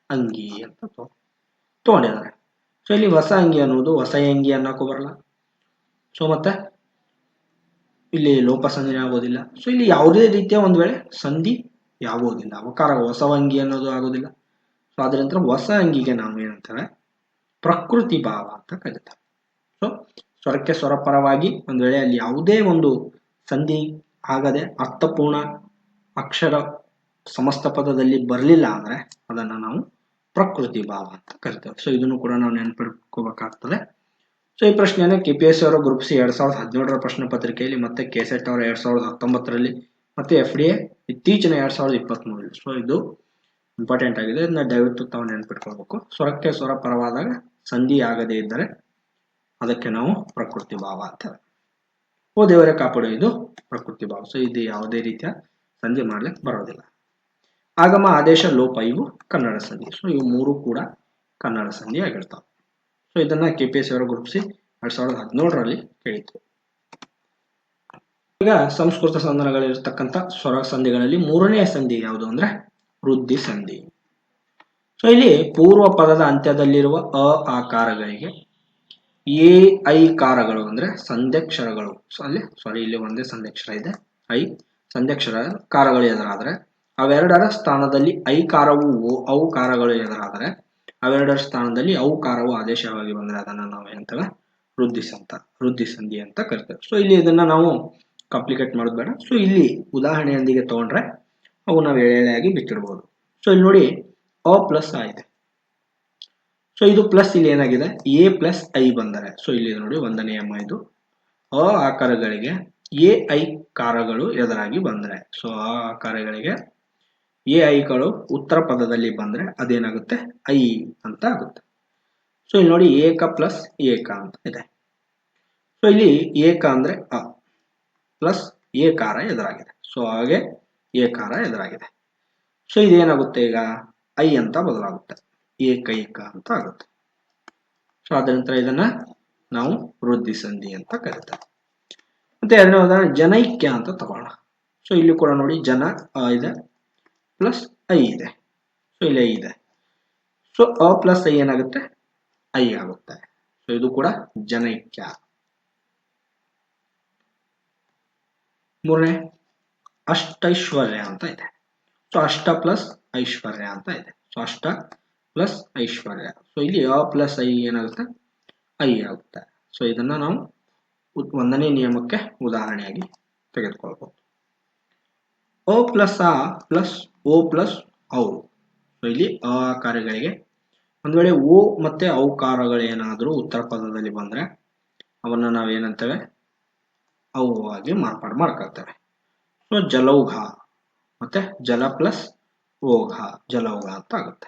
ಅಂಗಿ ಅಂತ ತಗೊಂಡಿದ್ದಾರೆ. ಸೊ ಇಲ್ಲಿ ಹೊಸ ಅಂಗಿ ಅನ್ನೋದು ಹೊಸ ಅಂಗಿ ಅನ್ನೋಕ್ಕೂ ಬರಲ್ಲ. ಸೊ ಮತ್ತೆ ಇಲ್ಲಿ ಲೋಪ ಸಂಧಿ ಆಗೋದಿಲ್ಲ. ಸೊ ಇಲ್ಲಿ ಯಾವುದೇ ರೀತಿಯ ಒಂದು ವೇಳೆ ಸಂಧಿ ಆಗೋದಿಲ್ಲ, ಅವಕಾರ ಹೊಸ ಅಂಗಿ ಅನ್ನೋದು ಆಗೋದಿಲ್ಲ. ಸೊ ಅದರಿಂದ ಹೊಸ ಅಂಗಿಗೆ ನಾವು ಏನಂತೇವೆ? ಪ್ರಕೃತಿ ಭಾವ ಅಂತ ಕರೀತೇವೆ. ಸೊ ಸ್ವರಕ್ಕೆ ಸ್ವರ ಪರವಾಗಿ ಒಂದು ವೇಳೆ ಅಲ್ಲಿ ಯಾವುದೇ ಒಂದು ಸಂಧಿ ಆಗದೆ ಅರ್ಥಪೂರ್ಣ ಅಕ್ಷರ ಸಮಸ್ತ ಪದದಲ್ಲಿ ಬರಲಿಲ್ಲ ಅಂದ್ರೆ ಅದನ್ನ ನಾವು ಪ್ರಕೃತಿ ಭಾವ ಅಂತ ಕರಿತೇವೆ. ಸೊ ಇದನ್ನು ಕೂಡ ನಾವು ನೆನಪಿಟ್ಕೋಬೇಕಾಗ್ತದೆ. ಸೊ ಈ ಪ್ರಶ್ನೆಯನ್ನು KPSC ಅವರ ಗ್ರೂಪ್ ಸಿ 2017ರ ಪ್ರಶ್ನೆ ಪತ್ರಿಕೆಯಲ್ಲಿ, ಮತ್ತೆ KSET ಅವರ 2019ರಲ್ಲಿ, ಮತ್ತೆ FDA ಇತ್ತೀಚಿನ 2023ರಲ್ಲಿ. ಸೊ ಇದು ಇಂಪಾರ್ಟೆಂಟ್ ಆಗಿದೆ, ಇದನ್ನ ದಯವಿಟ್ಟು ತಾವು ನೆನಪಿಟ್ಕೊಳ್ಬೇಕು. ಸ್ವರಕ್ಕೆ ಸ್ವರ ಪರವಾದಾಗ ಸಂಧಿ ಆಗದೇ ಇದ್ದರೆ ಅದಕ್ಕೆ ನಾವು ಪ್ರಕೃತಿ ಭಾವ ಅಂತ. ಓ ದೇವರೇ ಕಾಪಾಡು, ಇದು ಪ್ರಕೃತಿ ಭಾವ. ಸೊ ಇದು ಯಾವುದೇ ರೀತಿಯ ಸಂಧಿ ಮಾಡ್ಲಿಕ್ಕೆ ಬರೋದಿಲ್ಲ. ಆಗಮ, ಆದೇಶ, ಲೋಪ ಇವು ಕನ್ನಡ ಸಂಧಿ. ಸೊ ಇವು ಮೂರು ಕೂಡ ಕನ್ನಡ ಸಂಧಿ ಆಗಿರ್ತಾವೆ. ಸೊ ಇದನ್ನ KPSC ಅವರ ಗ್ರೂಪ್ ಸಿ 2017ರಲ್ಲಿ ಕೇಳಿತ್ತು. ಈಗ ಸಂಸ್ಕೃತ ಸಂಧಾನಗಳಿರ್ತಕ್ಕಂಥ ಸ್ವರ ಸಂಧಿಗಳಲ್ಲಿ ಮೂರನೇ ಸಂಧಿ ಯಾವುದು ಅಂದ್ರೆ ವೃದ್ಧಿ ಸಂಧಿ. ಸೊ ಇಲ್ಲಿ ಪೂರ್ವ ಪದದ ಅಂತ್ಯದಲ್ಲಿರುವ ಅ ಆಕಾರಗಳಿಗೆ ಎ ಐ ಕಾರಗಳು ಅಂದ್ರೆ ಸಂಧ್ಯಕ್ಷರಗಳು, ಇಲ್ಲಿ ಒಂದೇ ಸಂಧ್ಯಕ್ಷರ ಇದೆ, ಐ ಸಂಧ್ಯಕ್ಷರ ಕಾರಗಳು ಎದುರಾದ್ರೆ ಅವೆರಡರ ಸ್ಥಾನದಲ್ಲಿ ಐ ಕಾರವು ಔ ಕಾರಗಳು ಎದುರಾದರೆ ಅವೆರಡರ ಸ್ಥಾನದಲ್ಲಿ ಔ ಕಾರವು ಆದೇಶವಾಗಿ ಬಂದ್ರೆ ಅದನ್ನ ನಾವು ಏನಂತೇವೆ? ವೃದ್ಧಿ ಸಂಧಿ ಅಂತ ಕರಿತೇವೆ. ಸೊ ಇಲ್ಲಿ ಇದನ್ನ ನಾವು ಕಾಂಪ್ಲಿಕೇಟ್ ಮಾಡೋದು ಬೇಡ. ಸೊ ಇಲ್ಲಿ ಉದಾಹರಣೆಯೊಂದಿಗೆ ತಗೊಂಡ್ರೆ ಅವು ನಾವು ಎಳೆಯಾಗಿ ಬಿಟ್ಟಿಡ್ಬೋದು. ಸೊ ಇಲ್ಲಿ ನೋಡಿ ಅ ಪ್ಲಸ್ ಆ ಇದೆ. ಸೊ ಇದು ಪ್ಲಸ್ ಇಲ್ಲಿ ಏನಾಗಿದೆ? ಎ ಪ್ಲಸ್ ಐ ಬಂದರೆ, ಸೊ ಇಲ್ಲಿ ನೋಡಿ ಒಂದನೇ ನಿಯಮ ಇದು, ಅ ಆಕಾರಗಳಿಗೆ ಎ ಐ ಕಾರಗಳು ಎದುರಾಗಿ ಬಂದ್ರೆ, ಸೊ ಆ ಆಕಾರಗಳಿಗೆ ಎ ಐಗಳು ಉತ್ತರ ಪದದಲ್ಲಿ ಬಂದ್ರೆ ಅದೇನಾಗುತ್ತೆ? ಐ ಅಂತ ಆಗುತ್ತೆ. ಸೊ ಇಲ್ಲಿ ನೋಡಿ ಏಕ ಪ್ಲಸ್ ಏಕ ಅಂತ ಇದೆ. ಸೊ ಇಲ್ಲಿ ಏಕ ಅಂದ್ರೆ ಅ ಪ್ಲಸ್ ಏಕಾರ ಎದುರಾಗಿದೆ, ಸೊ ಹಾಗೆ ಏಕಾರ ಎದುರಾಗಿದೆ. ಸೊ ಇದೇನಾಗುತ್ತೆ? ಈಗ ಐ ಅಂತ ಬದಲಾಗುತ್ತೆ, ಏಕೈಕ ಅಂತ ಆಗುತ್ತೆ. ಸೊ ಅದರ ಇದನ್ನ ನಾವು ವೃದ್ಧಿ ಸಂಧಿ ಅಂತ ಕರೀತಾರೆ. ಮತ್ತೆ ಎರಡನೇ ಉದಾಹರಣೆ ಜನೈಕ್ಯ ಅಂತ ತಗೋಣ. ಸೊ ಇಲ್ಲಿ ಕೂಡ ನೋಡಿ ಜನ ಅ ಇದೆ ಪ್ಲಸ್ ಐ ಇದೆ. ಸೊ ಇಲ್ಲಿ ಐ ಇದೆ. ಸೊ ಅ ಪ್ಲಸ್ ಐ ಏನಾಗುತ್ತೆ? ಐ ಆಗುತ್ತೆ. ಸೊ ಇದು ಕೂಡ ಜನೈಕ್ಯ. ಮೂರನೇ ಅಷ್ಟೈಶ್ವರ್ಯ ಅಂತ ಇದೆ. ಸೊ ಅಷ್ಟ ಪ್ಲಸ್ ಐಶ್ವರ್ಯ ಅಂತ ಇದೆ. ಸೊ ಅಷ್ಟ ಪ್ಲಸ್ ಐಶ್ವರ್ಯ. ಸೊ ಇಲ್ಲಿ ಅ ಪ್ಲಸ್ ಐ ಏನಾಗುತ್ತೆ? ಐ ಆಗುತ್ತೆ. ಸೊ ಇದನ್ನ ನಾವು ಒಂದನೇ ನಿಯಮಕ್ಕೆ ಉದಾಹರಣೆಯಾಗಿ ತೆಗೆದುಕೊಳ್ಬಹುದು. ಅ ಪ್ಲಸ್ ಆ ಪ್ಲಸ್ ಓ ಪ್ಲಸ್ ಔ. ಸೊ ಇಲ್ಲಿ ಅ ಆಕಾರಗಳಿಗೆ ಒಂದ್ ವೇಳೆ ಓ ಮತ್ತೆ ಔಕಾರಗಳು ಏನಾದರೂ ಉತ್ತರ ಪದದಲ್ಲಿ ಬಂದ್ರೆ ಅವನ್ನ ನಾವೇನಂತೇವೆ? ಅವು ಆಗಿ ಮಾರ್ಪಾಡು ಮಾಡ್ಕೊಳ್ತೇವೆ. ಸೊ ಜಲೌಘ ಮತ್ತೆ ಜಲ ಪ್ಲಸ್ ಓಘ, ಜಲೌಘ ಅಂತ ಆಗುತ್ತೆ.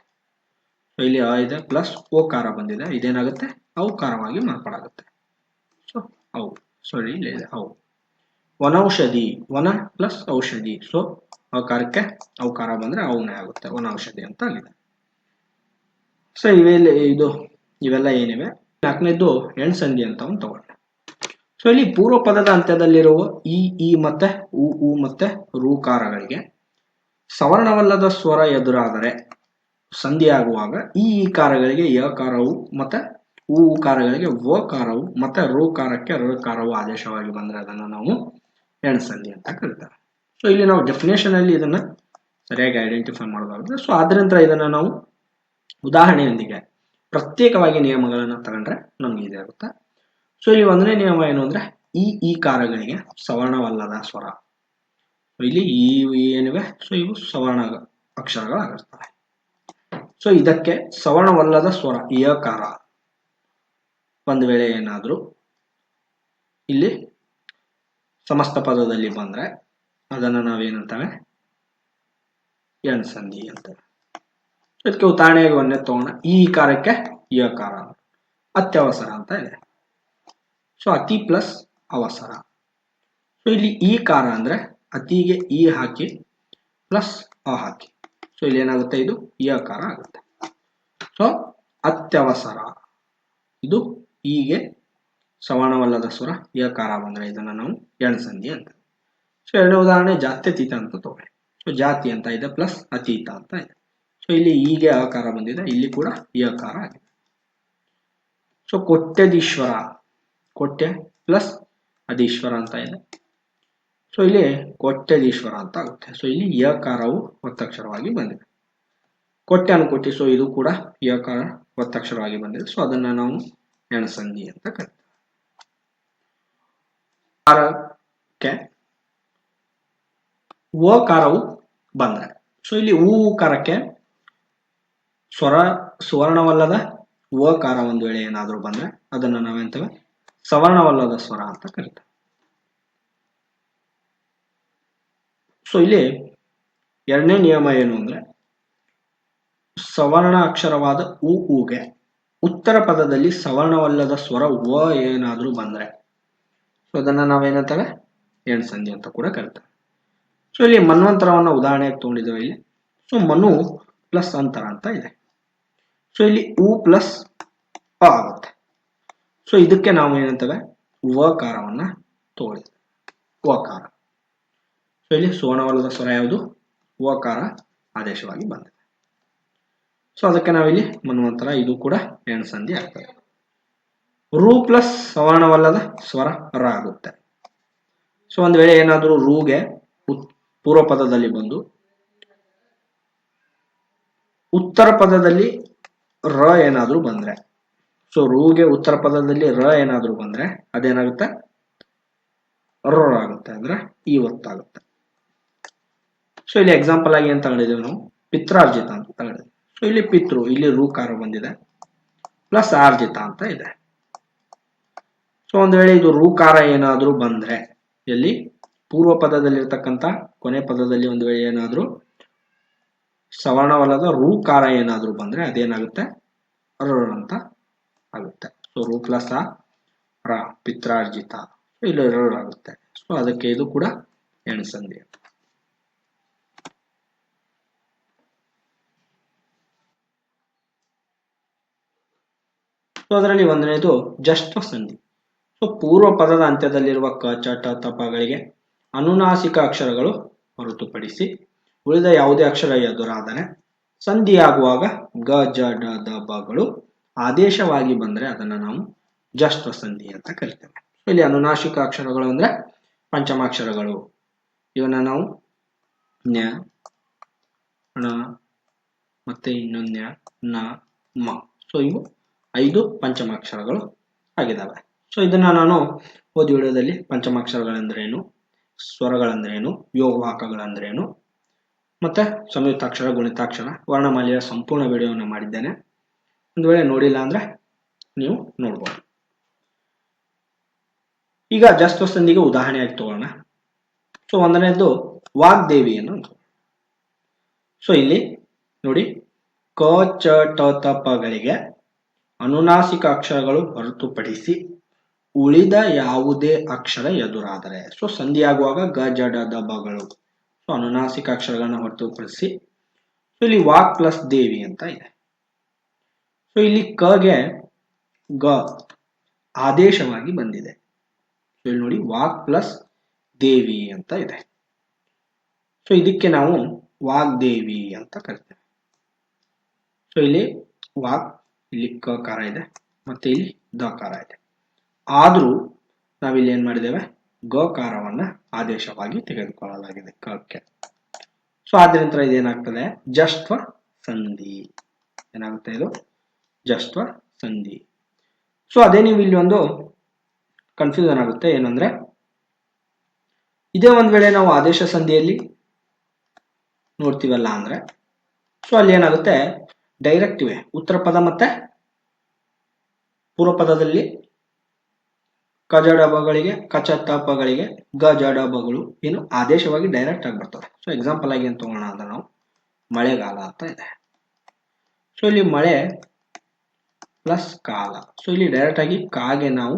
ಸೊ ಇಲ್ಲಿ ಅ ಇದೆ ಪ್ಲಸ್ ಓಕಾರ ಬಂದಿದೆ, ಇದೇನಾಗುತ್ತೆ? ಔಕಾರವಾಗಿ ಮಾರ್ಪಾಡಾಗುತ್ತೆ. ಸೊ ಔ. ಸೊ ಇಲ್ಲಿ ಇದೆ ಔ. ವನೌಷಧಿ, ವನ ಪ್ಲಸ್ ಔಷಧಿ. ಸೊ ಔಕಾರಕ್ಕೆ ಔಕಾರ ಬಂದ್ರೆ ಅವನೇ ಆಗುತ್ತೆ, ವನೌಷಧಿ ಅಂತ ಆಗಿದೆ. ಸೊ ಇವೆಲ್ಲ ಏನಿವೆ. ನಾಲ್ಕನೇದು ಎಣ್ಸಂಧಿ ಅಂತ ಒಂದು ತಗೊಳ್ಳಿ. ಸೊ ಇಲ್ಲಿ ಪೂರ್ವ ಪದದ ಅಂತ್ಯದಲ್ಲಿರುವ ಈ ಮತ್ತೆ ಉ ಮತ್ತೆ ರೂಕಾರಗಳಿಗೆ ಸವರ್ಣವಲ್ಲದ ಸ್ವರ ಎದುರಾದರೆ ಸಂಧಿ ಆಗುವಾಗ ಈ ಕಾರಗಳಿಗೆ ಯಕಾರವು ಮತ್ತೆ ಉಕಾರಗಳಿಗೆ ವಕಾರವು ಮತ್ತೆ ಋಕಾರಕ್ಕೆ ಋಕಾರವು ಆದೇಶವಾಗಿ ಬಂದ್ರೆ ಅದನ್ನು ನಾವು ಎಣ್ಸಂಧಿ ಅಂತ ಕರೀತಾರೆ. ಸೊ ಇಲ್ಲಿ ನಾವು ಡೆಫಿನೇಷನ್ ಅಲ್ಲಿ ಇದನ್ನ ಸರಿಯಾಗಿ ಐಡೆಂಟಿಫೈ ಮಾಡೋದಾಗುತ್ತೆ. ಸೊ ಆದ್ರಿಂದ ಇದನ್ನ ನಾವು ಉದಾಹರಣೆಯೊಂದಿಗೆ ಪ್ರತ್ಯೇಕವಾಗಿ ನಿಯಮಗಳನ್ನು ತಗೊಂಡ್ರೆ ನಮ್ಗೆ ಇದಾಗುತ್ತೆ. ಸೊ ಇಲ್ಲಿ ಒಂದನೇ ನಿಯಮ ಏನು ಅಂದ್ರೆ ಈ ಕಾರಗಳಿಗೆ ಸವರ್ಣವಲ್ಲದ ಸ್ವರ. ಇಲ್ಲಿ ಈ ಏನಿವೆ ಸೊ ಇವು ಸವರ್ಣ ಅಕ್ಷರಗಳಾಗಿರ್ತವೆ. ಸೊ ಇದಕ್ಕೆ ಸವರ್ಣವಲ್ಲದ ಸ್ವರ ಯಕಾರ ಒಂದು ವೇಳೆ ಏನಾದ್ರೂ ಇಲ್ಲಿ ಸಮಸ್ತ ಪದದಲ್ಲಿ ಬಂದ್ರೆ ಅದನ್ನ ನಾವೇನಂತೇವೆ ಎಣ್ಸಂಧಿ ಅಂತೇವೆ. ಇದಕ್ಕೆ ಉದಾಹರಣೆಯಾಗಿ ಒಂದೇ ತಗೋಣ. ಈ ಕಾರಕ್ಕೆ ಯಕಾರ ಅತ್ಯವಸರ ಅಂತ ಇದೆ. ಸೊ ಅತಿ ಪ್ಲಸ್ ಅವಸರ. ಸೊ ಇಲ್ಲಿ ಈ ಕಾರ ಅಂದ್ರೆ ಅತಿಗೆ ಈ ಹಾಕಿ ಪ್ಲಸ್ ಅ ಹಾಕಿ. ಸೊ ಇಲ್ಲಿ ಏನಾಗುತ್ತೆ, ಇದು ಯಕಾರ ಆಗುತ್ತೆ. ಸೊ ಅತ್ಯವಸರ ಇದು ಹೀಗೆ ಸವರ್ಣವಲ್ಲದ ಸ್ವರ ಯಕಾರ ಬಂದ್ರೆ ಇದನ್ನ ನಾವು ಎಣ್ಸಂಧಿ ಅಂತ. ಸೊ ಎರಡನೇ ಉದಾಹರಣೆ ಜಾತ್ಯತೀತ ಅಂತ ತಗೊಳ್ಳಿ. ಸೊ ಜಾತಿ ಅಂತ ಇದೆ ಪ್ಲಸ್ ಅತೀತ ಅಂತ ಇದೆ. ಸೊ ಇಲ್ಲಿ ಹೀಗೆ ಆಕಾರ ಬಂದಿದೆ, ಇಲ್ಲಿ ಕೂಡ ಯಕಾರ ಆಗಿದೆ. ಸೊ ಕೊಟ್ಯದೀಶ್ವರ, ಕೊಟ್ಯ ಪ್ಲಸ್ ಅದೀಶ್ವರ ಅಂತ ಇದೆ. ಸೊ ಇಲ್ಲಿ ಕೊಟ್ಯದೀಶ್ವರ ಅಂತ ಆಗುತ್ತೆ. ಸೊ ಇಲ್ಲಿ ಯಕಾರವು ಒತ್ತಕ್ಷರವಾಗಿ ಬಂದಿದೆ. ಕೊಟ್ಯ ಅನುಕೊಟ್ಟಿ, ಸೊ ಇದು ಕೂಡ ಯಕಾರ ಒತ್ತಕ್ಷರವಾಗಿ ಬಂದಿದೆ. ಸೊ ಅದನ್ನ ನಾವು ಎಣಸಂಧಿ ಅಂತ ಕರಿತೀವಿ. ಕಾರಕ್ಕೆ ಕಾರವು ಬಂದ್ರೆ, ಸೊ ಇಲ್ಲಿ ಕಾರಕ್ಕೆ ಸುವರ್ಣವಲ್ಲದ ಕಾರ ಒಂದು ವೇಳೆ ಏನಾದ್ರೂ ಬಂದ್ರೆ ಅದನ್ನ ನಾವೆಂತೇವೆ ಸವರ್ಣವಲ್ಲದ ಸ್ವರ ಅಂತ ಕರಿತೇವೆ. ಸೊ ಇಲ್ಲಿ ಎರಡನೇ ನಿಯಮ ಏನು ಅಂದ್ರೆ ಸವರ್ಣ ಅಕ್ಷರವಾದ ಊಗೆ ಉತ್ತರ ಪದದಲ್ಲಿ ಸವರ್ಣವಲ್ಲದ ಸ್ವರ ಏನಾದ್ರೂ ಬಂದ್ರೆ ಸೊ ಅದನ್ನ ನಾವೇನಂತೇವೆ ಎಣ್ಸಂಧಿ ಅಂತ ಕೂಡ ಕರಿತೇವೆ. ಸೊ ಇಲ್ಲಿ ಮನ್ವಂತರವನ್ನ ಉದಾಹರಣೆಯಾಗಿ ತಗೊಂಡಿದ್ದೇವೆ ಇಲ್ಲಿ. ಸೊ ಮನು ಪ್ಲಸ್ ಅಂತರ ಅಂತ ಇದೆ. ಸೊ ಇಲ್ಲಿ ಪ್ಲಸ್ ಅ ಆಗುತ್ತೆ. ಸೊ ಇದಕ್ಕೆ ನಾವು ಏನಂತೇವೆ ಕಾರವನ್ನ ತಗೊಳ್ಳಿದ್ದೇವೆ, ವಕಾರ. ಸೊ ಇಲ್ಲಿ ಸುವರ್ಣವಲ್ಲದ ಸ್ವರ ಯಾವುದು ಕಾರ ಆದೇಶವಾಗಿ ಬಂದಿದೆ. ಸೊ ಅದಕ್ಕೆ ನಾವಿಲ್ಲಿ ಮನ್ವಂತರ, ಇದು ಕೂಡ ಎಣ್ಸಂಧಿ ಆಗ್ತದೆ. ಪ್ಲಸ್ ಸವರ್ಣವಲ್ಲದ ಸ್ವರ ರ ಆಗುತ್ತೆ. ಸೊ ಒಂದ್ ವೇಳೆ ಏನಾದ್ರೂ ರೂಗೆ ಪೂರ್ವ ಪದದಲ್ಲಿ ಬಂದು ಉತ್ತರ ಪದದಲ್ಲಿ ರ ಏನಾದ್ರೂ ಬಂದ್ರೆ, ಸೊ ರೂಗೆ ಉತ್ತರ ಪದದಲ್ಲಿ ರ ಏನಾದ್ರೂ ಬಂದ್ರೆ ಅದೇನಾಗುತ್ತೆ ರ ಆಗುತ್ತೆ, ಅಂದ್ರೆ ಈ ಒತ್ತಾಗುತ್ತೆ. ಸೊ ಇಲ್ಲಿ ಎಕ್ಸಾಂಪಲ್ ಆಗಿ ಏನ್ ತಗೊಂಡಿದ್ದೀವಿ ನಾವು ಪಿತ್ರಾರ್ಜಿತ ಅಂತ ತಗೊಂಡಿದ್ದೀವಿ. ಸೊ ಇಲ್ಲಿ ಪಿತೃ, ಇಲ್ಲಿ ಕಾರ ಬಂದಿದೆ ಪ್ಲಸ್ ಆರ್ಜಿತ ಅಂತ ಇದೆ. ಸೊ ಒಂದ್ ವೇಳೆ ಇದು ಕಾರ ಏನಾದ್ರೂ ಬಂದ್ರೆ ಎಲ್ಲಿ ಪೂರ್ವ ಪದದಲ್ಲಿರ್ತಕ್ಕಂಥ ಕೊನೆ ಪದದಲ್ಲಿ ಒಂದು ವೇಳೆ ಏನಾದ್ರೂ ಸವರ್ಣವಲ್ಲದ ಕಾರ ಏನಾದ್ರೂ ಬಂದ್ರೆ ಅದೇನಾಗುತ್ತೆ ರ ಅಂತ ಆಗುತ್ತೆ. ಸೊ ಪ್ಲಸ್ ರ ಪಿತ್ರಾರ್ಜಿತ, ಇಲ್ಲಿ ರ ಆಗುತ್ತೆ. ಸೊ ಅದಕ್ಕೆ ಇದು ಕೂಡ ಎಣ್ಸಂಧಿ. ಸೊ ಅದರಲ್ಲಿ ಒಂದನೇದು ಜಷ್ಠ ಸಂಧಿ. ಸೊ ಪೂರ್ವ ಪದದ ಅಂತ್ಯದಲ್ಲಿರುವ ಕ ಚ ಟ ತ ಪಗಳಿಗೆ ಅನುನಾಸಿಕ ಅಕ್ಷರಗಳು ಹೊರತುಪಡಿಸಿ ಉಳಿದ ಯಾವುದೇ ಅಕ್ಷರ ಎದುರಾದರೆ ಸಂಧಿಯಾಗುವಾಗ ಗ ಜ ಡ ದ ಬಗಳು ಆದೇಶವಾಗಿ ಬಂದ್ರೆ ಅದನ್ನ ನಾವು ಜಷ್ಠ ಸಂಧಿ ಅಂತ ಕರಿತೇವೆ. ಇಲ್ಲಿ ಅನುನಾಸಿಕ ಅಕ್ಷರಗಳು ಅಂದ್ರೆ ಪಂಚಮಾಕ್ಷರಗಳು. ಇವನ್ನ ನಾವು ನ್ಯ, ಣ, ಮತ್ತೆ ಇನ್ನೊಂದು ನ್ಯ, ನ, ಮ. ಸೊ ಇವು 5 ಪಂಚಮಾಕ್ಷರಗಳು ಆಗಿದ್ದಾವೆ. ಸೊ ಇದನ್ನ ನಾನು ಓದಿ ವಿಡಿಯೋದಲ್ಲಿ ಪಂಚಮಾಕ್ಷರಗಳೆಂದ್ರೇನು, ಸ್ವರಗಳಂದ್ರೇನು, ಯೋಗವಾಹಕಗಳಂದ್ರೇನು, ಮತ್ತೆ ಸಂಯುಕ್ತಾಕ್ಷರ, ಗುಣಿತಾಕ್ಷರ, ವರ್ಣಮಾಲೆಯ ಸಂಪೂರ್ಣ ವಿಡಿಯೋವನ್ನು ಮಾಡಿದ್ದೇನೆ. ಒಂದು ವೇಳೆ ನೋಡಿಲ್ಲ ಅಂದ್ರೆ ನೀವು ನೋಡ್ಬೋದು. ಈಗ ಜಷ್ಠ ಸಂಧಿಗೆ ಉದಾಹರಣೆಯಾಗಿ ತಗೋಣ. ಸೊ ಒಂದನೇದು ವಾಗ್ದೇವಿಯನ್ನು. ಸೊ ಇಲ್ಲಿ ನೋಡಿ ಕ ಚ ಟ ತ ಪಗಳಿಗೆ ಅನುನಾಸಿಕ ಅಕ್ಷರಗಳು ಹೊರತುಪಡಿಸಿ ಉಳಿದ ಯಾವುದೇ ಅಕ್ಷರ ಎದುರಾದರೆ, ಸೊ ಸಂಧಿಯಾಗುವಾಗ ಗ ಜ ಡ ದ ಬಗಳು, ಸೊ ಅನುನಾಸಿಕ ಅಕ್ಷರಗಳನ್ನ ಹೊರತುಪಡಿಸಿ. ಸೊ ಇಲ್ಲಿ ವಾಕ್ ಪ್ಲಸ್ ದೇವಿ ಅಂತ ಇದೆ. ಸೊ ಇಲ್ಲಿ ಕಗೆ ಗ ಆದೇಶವಾಗಿ ಬಂದಿದೆ. ಸೊ ಇಲ್ಲಿ ನೋಡಿ ವಾಕ್ ಪ್ಲಸ್ ದೇವಿ ಅಂತ ಇದೆ. ಸೊ ಇದಕ್ಕೆ ನಾವು ವಾಗ್ದೇವಿ ಅಂತ ಕರಿತೇವೆ. ಸೊ ಇಲ್ಲಿ ವಾಕ್, ಇಲ್ಲಿ ಕ ಕಾರ ಇದೆ, ಮತ್ತೆ ಇಲ್ಲಿ ದ ಕಾರ ಇದೆ. ಆದ್ರೂ ನಾವಿಲ್ಲಿ ಏನ್ ಮಾಡಿದ್ದೇವೆ ಗ ಕಾರವನ್ನ ಆದೇಶವಾಗಿ ತೆಗೆದುಕೊಳ್ಳಲಾಗಿದೆ ಕಕ್ಕೆ. ಸೊ ಸೊ ಆದ್ರಿಂದ ಇದೇನಾಗ್ತದೆ ಜಷ್ಟ್ವ ಸಂಧಿ. ಏನಾಗುತ್ತೆ ಇದು ಜಷ್ಟ್ವ ಸಂಧಿ. ಸೊ ಅದೇ ನೀವು ಇಲ್ಲಿ ಒಂದು ಕನ್ಫ್ಯೂಷನ್ ಆಗುತ್ತೆ ಏನಂದ್ರೆ ಇದೇ ಒಂದ್ ವೇಳೆ ನಾವು ಆದೇಶ ಸಂಧಿಯಲ್ಲಿ ನೋಡ್ತೀವಲ್ಲ ಅಂದ್ರೆ ಸೊ ಅಲ್ಲಿ ಏನಾಗುತ್ತೆ ಡೈರೆಕ್ಟ್ ಇವೆ ಉತ್ತರ ಪದ ಮತ್ತೆ ಪೂರ್ವ ಪದದಲ್ಲಿ ಕಜಡಬಗಳಿಗೆ ಕಚತಪಗಳಿಗೆ ಗಜಡಬಗಳು ಏನು ಆದೇಶವಾಗಿ ಡೈರೆಕ್ಟ್ ಆಗಿ ಬರ್ತವೆ. ಸೊ ಎಕ್ಸಾಂಪಲ್ ಆಗಿ ಏನು ತಗೋಣ ಅಂದ್ರೆ ನಾವು ಮಳೆಗಾಲ ಅಂತ ಇದೆ. ಸೊ ಇಲ್ಲಿ ಮಳೆ ಪ್ಲಸ್ ಕಾಲ. ಸೊ ಇಲ್ಲಿ ಡೈರೆಕ್ಟ್ ಆಗಿ ಕಾಗೆ ನಾವು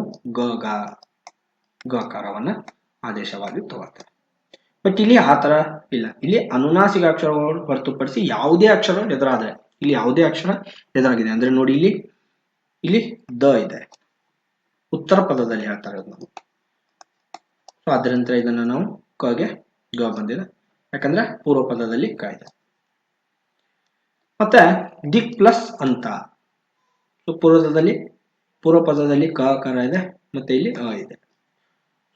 ಗಕಾರವನ್ನ ಆದೇಶವಾಗಿ ತಗೋತೇವೆ. ಬಟ್ ಇಲ್ಲಿ ಆ ತರ ಇಲ್ಲ. ಇಲ್ಲಿ ಅನುನಾಸಿಕ ಅಕ್ಷರಗಳು ಹೊರತುಪಡಿಸಿ ಯಾವುದೇ ಅಕ್ಷರ ಎದುರಾದ್ರೆ ಇಲ್ಲಿ ಯಾವುದೇ ಅಕ್ಷರ ಎದುರಾಗಿದೆ ಅಂದ್ರೆ ನೋಡಿ ಇಲ್ಲಿ ದ ಇದೆ ಉತ್ತರ ಪದದಲ್ಲಿ ಹೇಳ್ತಾ ಇರೋದು ನಾವು. ಸೊ ಅದರಿಂದ ಇದನ್ನ ನಾವು ಕಗೆ ಗ ಬಂದಿದೆ ಯಾಕಂದ್ರೆ ಪೂರ್ವ ಪದದಲ್ಲಿ ಕ ಇದೆ. ಮತ್ತೆ ದಿಕ್ ಪ್ಲಸ್ ಅಂತ. ಸೊ ಪೂರ್ವ ಪದದಲ್ಲಿ ಕ ಕರ ಇದೆ ಮತ್ತೆ ಇಲ್ಲಿ ಅ ಇದೆ.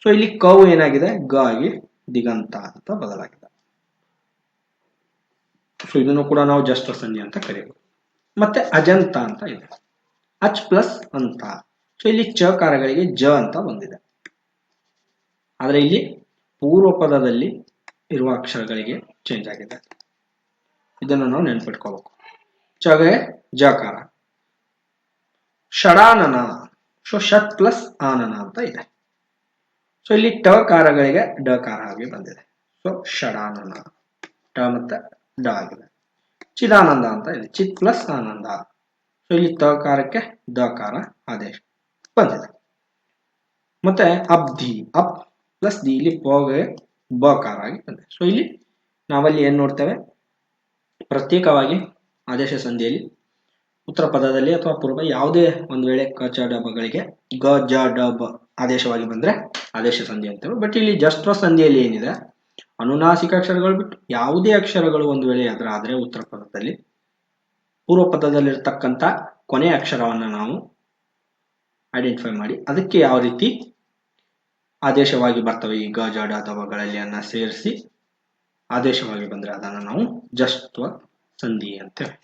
ಸೊ ಇಲ್ಲಿ ಕವು ಏನಾಗಿದೆ ಗ ಆಗಿ ದಿಗಂತ ಅಂತ ಬದಲಾಗಿದೆ. ಸೊ ಇದನ್ನು ಕೂಡ ನಾವು ಜಷ್ಟ್ವ ಸಂಧಿ ಅಂತ ಕರೀಬಹುದು. ಮತ್ತೆ ಅಜಂತ ಅಂತ ಇದೆ ಅಚ್ ಪ್ಲಸ್ ಅಂತ. ಸೊ ಇಲ್ಲಿ ಚಕಾರಗಳಿಗೆ ಜ ಅಂತ ಬಂದಿದೆ. ಆದ್ರೆ ಇಲ್ಲಿ ಪೂರ್ವ ಪದದಲ್ಲಿ ಇರುವ ಅಕ್ಷರಗಳಿಗೆ ಚೇಂಜ್ ಆಗಿದೆ. ಇದನ್ನು ನಾವು ನೆನ್ಪಿಟ್ಕೋಬೇಕು. ಚಗೆ ಜಕಾರ. ಷಡಾನನ. ಸೊ ಷಟ್ ಪ್ಲಸ್ ಆನನ ಅಂತ ಇದೆ. ಸೊ ಇಲ್ಲಿ ಟಕಾರಗಳಿಗೆ ಡಕಾರ ಆಗಿ ಬಂದಿದೆ. ಸೊ ಷಡಾನನ ಟ ಮತ್ತೆ ಡ ಆಗಿದೆ. ಚಿದಾನಂದ ಅಂತ ಇದೆ ಚಿತ್ ಪ್ಲಸ್ ಆನಂದ. ಸೊ ಇಲ್ಲಿ ತಕಾರಕ್ಕೆ ದಕಾರ ಆದೇಶ ಬಂದಿದೆ. ಮತ್ತೆ ಅಬ್ಧಿ ಅಪ್ ಪ್ಲಸ್ ದಿ ಇಲ್ಲಿ ಪೋಗೆ ಬಕಾರ ಆಗಿ ಬಂದಿದೆ. ಸೊ ಇಲ್ಲಿ ನಾವಲ್ಲಿ ಏನ್ ನೋಡ್ತೇವೆ ಪ್ರತ್ಯೇಕವಾಗಿ ಆದೇಶ ಸಂಧಿಯಲ್ಲಿ ಉತ್ತರ ಪದದಲ್ಲಿ ಅಥವಾ ಪೂರ್ವ ಯಾವುದೇ ಒಂದು ವೇಳೆ ಕ ಚ ಡಬಗಳಿಗೆ ಗ ಜ ಡ ಬ ಆದೇಶವಾಗಿ ಬಂದ್ರೆ ಆದೇಶ ಸಂಧಿ ಅಂತೇವೆ. ಬಟ್ ಇಲ್ಲಿ ಜಷ್ಟ್ವ ಸಂಧಿಯಲ್ಲಿ ಏನಿದೆ ಅನುನಾಸಿಕ ಅಕ್ಷರಗಳು ಬಿಟ್ಟು ಯಾವುದೇ ಅಕ್ಷರಗಳು ಒಂದು ವೇಳೆ ಎದುರಾದ್ರೆ ಉತ್ತರ ಪದದಲ್ಲಿ ಪೂರ್ವ ಪದದಲ್ಲಿರ್ತಕ್ಕಂಥ ಕೊನೆಯ ಅಕ್ಷರವನ್ನ ನಾವು ಐಡೆಂಟಿಫೈ ಮಾಡಿ ಅದಕ್ಕೆ ಯಾವ ರೀತಿ ಆದೇಶವಾಗಿ ಬರ್ತವೆ ಈ ಗ ಜ ಡ ದವಗಳಲ್ಲಿ ಅನ್ನ ಸೇರಿಸಿ ಆದೇಶವಾಗಿ ಬಂದ್ರೆ ಅದನ್ನು ನಾವು ಜಷ್ಟ್ವ ಸಂಧಿ ಅಂತೇವೆ.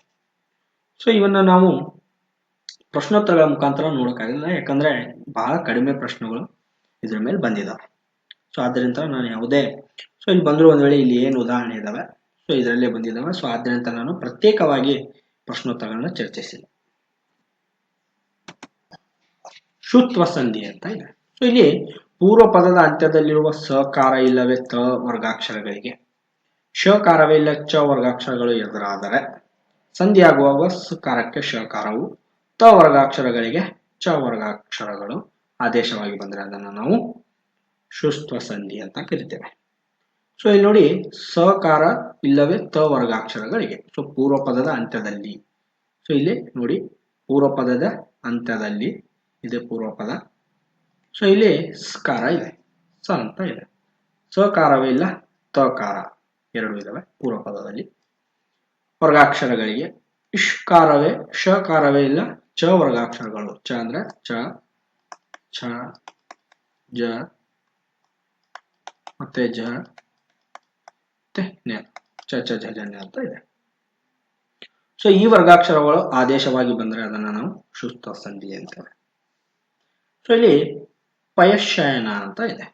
ಸೊ ಇವನ್ನ ನಾವು ಪ್ರಶ್ನೋತ್ತರಗಳ ಮುಖಾಂತರ ನೋಡೋಕ್ಕಾಗಿಲ್ಲ ಯಾಕಂದ್ರೆ ಬಹಳ ಕಡಿಮೆ ಪ್ರಶ್ನೆಗಳು ಇದ್ರ ಮೇಲೆ ಬಂದಿದ್ದಾವೆ. ಸೊ ಆದ್ದರಿಂದ ನಾನು ಯಾವುದೇ ಸೊ ಇಲ್ಲಿ ಬಂದ್ರು ಒಂದ್ ವೇಳೆ ಇಲ್ಲಿ ಏನು ಉದಾಹರಣೆ ಇದಾವೆ ಸೊ ಇದರಲ್ಲೇ ಬಂದಿದ್ದಾವೆ. ಸೊ ಆದ್ದರಿಂದ ನಾನು ಪ್ರತ್ಯೇಕವಾಗಿ ಪ್ರಶ್ನೋತ್ತರಗಳನ್ನ ಚರ್ಚಿಸಿಲ್ಲ. ಶುತ್ವ ಸಂಧಿ ಅಂತ ಇದೆ. ಸೊ ಇಲ್ಲಿ ಪೂರ್ವ ಪದದ ಅಂತ್ಯದಲ್ಲಿರುವ ಸಕಾರ ಇಲ್ಲವೇ ತ ವರ್ಗಾಕ್ಷರಗಳಿಗೆ ಶಕಾರವೇ ಇಲ್ಲ ಚ ವರ್ಗಾಕ್ಷರಗಳು ಎದುರಾದರೆ ಸಂಧಿಯಾಗುವಾಗ ಸಕಾರಕ್ಕೆ ಶಕಾರವು ತ ವರ್ಗಾಕ್ಷರಗಳಿಗೆ ಚ ವರ್ಗಾಕ್ಷರಗಳು ಆದೇಶವಾಗಿ ಬಂದರೆ ಅದನ್ನು ನಾವು ಶುತ್ವ ಸಂಧಿ ಅಂತ ಕರಿತೇವೆ. ಸೊ ಇಲ್ಲಿ ನೋಡಿ ಸಕಾರ ಇಲ್ಲವೇ ತ ವರ್ಗಾಕ್ಷರಗಳಿಗೆ ಸೊ ಪೂರ್ವ ಪದದ ಅಂತ್ಯದಲ್ಲಿ. ಸೊ ಇಲ್ಲಿ ನೋಡಿ ಪೂರ್ವ ಪದದ ಅಂತ್ಯದಲ್ಲಿ ಇದೆ ಪೂರ್ವ ಪದ. ಸೊ ಇಲ್ಲಿ ಸ್ಕಾರ ಇದೆ ಸ ಅಂತ ಇದೆ. ಸಕಾರವೇ ಇಲ್ಲ ತಕಾರ ಎರಡು ಇದಾವೆ ಪೂರ್ವ ಪದದಲ್ಲಿ. ವರ್ಗಾಕ್ಷರಗಳಿಗೆ ಇಷ್ಕಾರವೇ ಶಕಾರವೇ ಇಲ್ಲ ಚ ವರ್ಗಾಕ್ಷರಗಳು. ಚ ಅಂದ್ರೆ ಚ ಛ ಜ ಮತ್ತೆ ಜ ಮತ್ತೆ ನೆ ಚ ಚ ಝ ಝ ನೆ ಅಂತ ಇದೆ. ಸೊ ಈ ವರ್ಗಾಕ್ಷರಗಳು ಆದೇಶವಾಗಿ ಬಂದ್ರೆ ಅದನ್ನ ನಾವು ಶುತ್ವ ಸಂಧಿ ಅಂತೇವೆ. ಸೊ ಇಲ್ಲಿ ಪಯಶಯನ ಅಂತ ಇದೆ.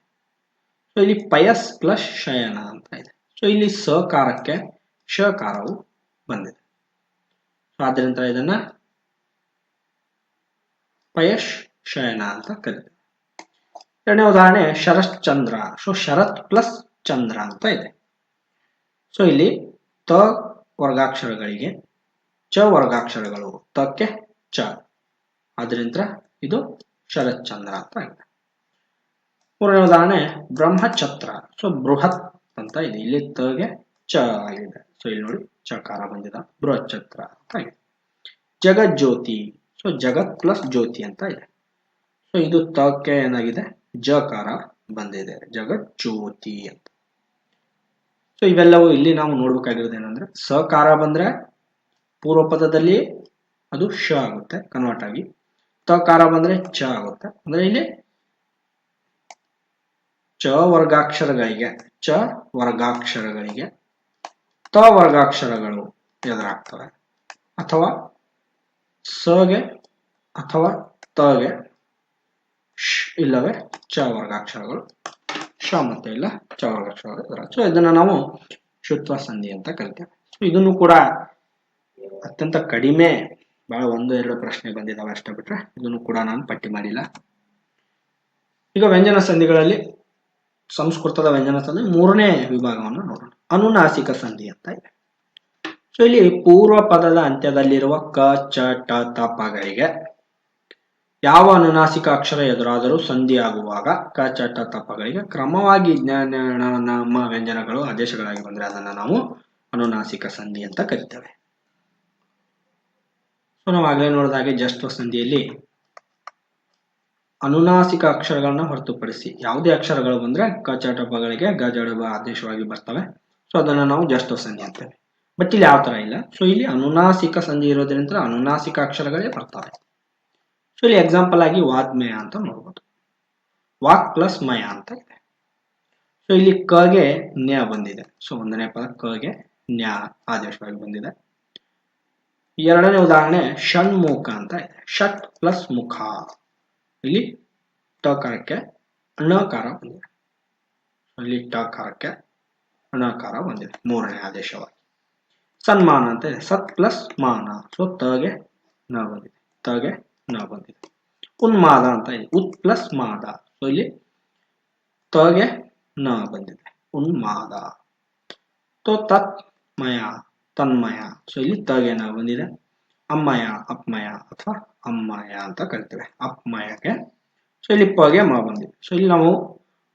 ಸೊ ಇಲ್ಲಿ ಪಯಸ್ ಪ್ಲಸ್ ಶಯನ ಅಂತ ಇದೆ. ಸೊ ಇಲ್ಲಿ ಸಕಾರಕ್ಕೆ ಶಕಾರವು ಬಂದಿದೆ. ಸೊ ಆದ್ದರಿಂದ ಇದನ್ನ ಪಯಶ್ ಶಯನ ಅಂತ ಕರೀತಾರೆ. ಎರಡನೇ ಉದಾಹರಣೆ ಶರಶ್ಚಂದ್ರ. ಸೊ ಶರತ್ ಪ್ಲಸ್ ಚಂದ್ರ ಅಂತ ಇದೆ. ಸೊ ಇಲ್ಲಿ ತ ವರ್ಗಾಕ್ಷರಗಳಿಗೆ ಚ ವರ್ಗಾಕ್ಷರಗಳು ತಕ್ಕೆ ಚ ಆದ್ರಿಂದ ಇದು ಶರತ್ಚಂದ್ರ ಅಂತ ಆಗಿದೆ. ಮೂರನೇ ಉದಾಹರಣೆ ಬ್ರಹ್ಮಛತ್ರ. ಸೊ ಬೃಹತ್ ಅಂತ ಇದೆ. ಇಲ್ಲಿ ತಗೆ ಚ ಆಗಿದೆ. ಸೊ ಇಲ್ಲಿ ನೋಡಿ ಚಕಾರ ಬಂದಿದೆ ಬೃಹಚ್ಛತ್ರ ಅಂತ ಇದೆ. ಜಗಜ್ಯೋತಿ. ಸೊ ಜಗತ್ ಪ್ಲಸ್ ಜ್ಯೋತಿ ಅಂತ ಇದೆ. ಸೊ ಇದು ತಕ್ಕೆ ಏನಾಗಿದೆ ಜಕಾರ ಬಂದಿದೆ ಜಗತ್ ಜ್ಯೋತಿ ಅಂತ. ಸೊ ಇವೆಲ್ಲವೂ ಇಲ್ಲಿ ನಾವು ನೋಡ್ಬೇಕಾಗಿರೋದು ಏನಂದ್ರೆ ಸಕಾರ ಬಂದ್ರೆ ಪೂರ್ವ ಪದದಲ್ಲಿ ಅದು ಶ ಆಗುತ್ತೆ ಕನ್ವರ್ಟ್ ಆಗಿ. ತಕಾರ ಬಂದ್ರೆ ಚ ಆಗುತ್ತೆ. ಅಂದ್ರೆ ಇಲ್ಲಿ ಚ ವರ್ಗಾಕ್ಷರಗಳಿಗೆ ತ ವರ್ಗಾಕ್ಷರಗಳು ಎದುರಾಗ್ತವೆ, ಅಥವಾ ಸಗೆ ಅಥವಾ ತಗೆ ಶ್ ಇಲ್ಲವೇ ಚ ವರ್ಗಾಕ್ಷರಗಳು, ಶ ಮತ್ತೆ ಇಲ್ಲ ಚ ವರ್ಗಾಕ್ಷರಗಳು ಎದುರಾಗ್ತವೆ. ಸೊ ಇದನ್ನ ನಾವು ಶುತ್ವ ಸಂಧಿ ಅಂತ ಕರಿತೇವೆ. ಸೊ ಇದನ್ನು ಕೂಡ ಅತ್ಯಂತ ಕಡಿಮೆ, ಬಹಳ 1-2 ಪ್ರಶ್ನೆ ಬಂದಿದ್ದಾವೆ ಅಷ್ಟೇ, ಬಿಟ್ರೆ ಇದನ್ನು ಕೂಡ ನಾನು ಪಟ್ಟಿ ಮಾಡಿಲ್ಲ. ಈಗ ವ್ಯಂಜನ ಸಂಧಿಗಳಲ್ಲಿ ಸಂಸ್ಕೃತದ ವ್ಯಂಜನ ಸಂಧಿ 3ನೇ ವಿಭಾಗವನ್ನು ನೋಡೋಣ. ಅನುನಾಸಿಕ ಸಂಧಿ ಅಂತ ಇದೆ. ಸೊ ಇಲ್ಲಿ ಪೂರ್ವ ಪದದ ಅಂತ್ಯದಲ್ಲಿರುವ ಕ ಚ ಟ ತ ಪಗಳಿಗೆ ಯಾವ ಅನುನಾಸಿಕ ಅಕ್ಷರ ಎದುರಾದರೂ ಸಂಧಿ ಆಗುವಾಗ ಕ ಚ ಟ ತ ಪಗಳಿಗೆ ಕ್ರಮವಾಗಿ ಜ್ಞಾನ ವ್ಯಂಜನಗಳು ಆದೇಶಗಳಾಗಿ ಬಂದ್ರೆ ಅದನ್ನ ನಾವು ಅನುನಾಸಿಕ ಸಂಧಿ ಅಂತ ಕರಿತೇವೆ. ಸೊ ನಾವು ಆಗಲೇ ನೋಡಿದಾಗೆ ಜಸ್ತ್ವ ಸಂಧಿಯಲ್ಲಿ ಅನುನಾಸಿಕ ಅಕ್ಷರಗಳನ್ನ ಹೊರತುಪಡಿಸಿ ಯಾವುದೇ ಅಕ್ಷರಗಳು ಬಂದ್ರೆ ಕ ಚ ಟ ಪಗಳಿಗೆ ಗ ಜ ಡ ಬ ಆದೇಶವಾಗಿ ಬರ್ತವೆ. ಸೊ ಅದನ್ನ ನಾವು ಜಸ್ತ್ವ ಸಂಧಿ ಅಂತೇವೆ. ಬಟ್ ಇಲ್ಲಿ ಯಾವ ತರ ಇಲ್ಲ. ಸೊ ಇಲ್ಲಿ ಅನುನಾಸಿಕ ಸಂಧಿ ಇರೋದ್ರಿಂದ ಅನುನಾಸಿಕ ಅಕ್ಷರಗಳೇ ಬರ್ತವೆ. ಸೊ ಇಲ್ಲಿ ಎಕ್ಸಾಂಪಲ್ ಆಗಿ ವಾಗ್ಮಯ ಅಂತ ನೋಡ್ಬೋದು. ವಾಕ್ ಪ್ಲಸ್ ಮಯ ಅಂತ ಇದೆ. ಸೊ ಇಲ್ಲಿ ಕಗೆ ನ್ಯ ಬಂದಿದೆ. ಸೊ 1ನೇ ಪದ ಕಗೆ ನ್ಯ ಆದೇಶವಾಗಿ ಬಂದಿದೆ. 2ನೇ ಉದಾಹರಣೆ ಷಣ್ಮುಖ ಅಂತ ಇದೆ. ಷಟ್ ಪ್ಲಸ್ ಮುಖ, ಇಲ್ಲಿ ಟಕಾರಕ್ಕೆ ಅಣಕಾರ ಬಂದಿದೆ. ಇಲ್ಲಿ ಟಕಾರಕ್ಕೆ ಅಣಕಾರ ಬಂದಿದೆ 3ನೇ ಆದೇಶವಾಗಿ. ಸನ್ಮಾನ ಅಂತ ಇದೆ. ಸತ್ ಪ್ಲಸ್ ಮಾನ, ಸೊ ತಗೆ ನ ಬಂದಿದೆ, ತಗೆ ನ ಬಂದಿದೆ. ಉನ್ಮಾದ ಅಂತ ಇದೆ. ಉತ್ ಪ್ಲಸ್ ಮಾದ, ಸೊ ಇಲ್ಲಿ ತಗೆ ನ ಬಂದಿದೆ, ಉನ್ಮಾದ. ಸೊ ತತ್ಮಯ ತನ್ಮಯ, ಸೊ ಇಲ್ಲಿ ತಗೆ ನ ಬಂದಿದೆ. ಅಮ್ಮಯ ಅಪ್ಮಯ ಅಥವಾ ಅಮ್ಮಯ ಅಂತ ಕರಿತೇವೆ, ಅಪ್ಮಯಕ್ಕೆ. ಸೊ ಇಲ್ಲಿ ಪಗೆ ಮ ಬಂದಿದೆ. ಸೊ ಇಲ್ಲಿ ನಾವು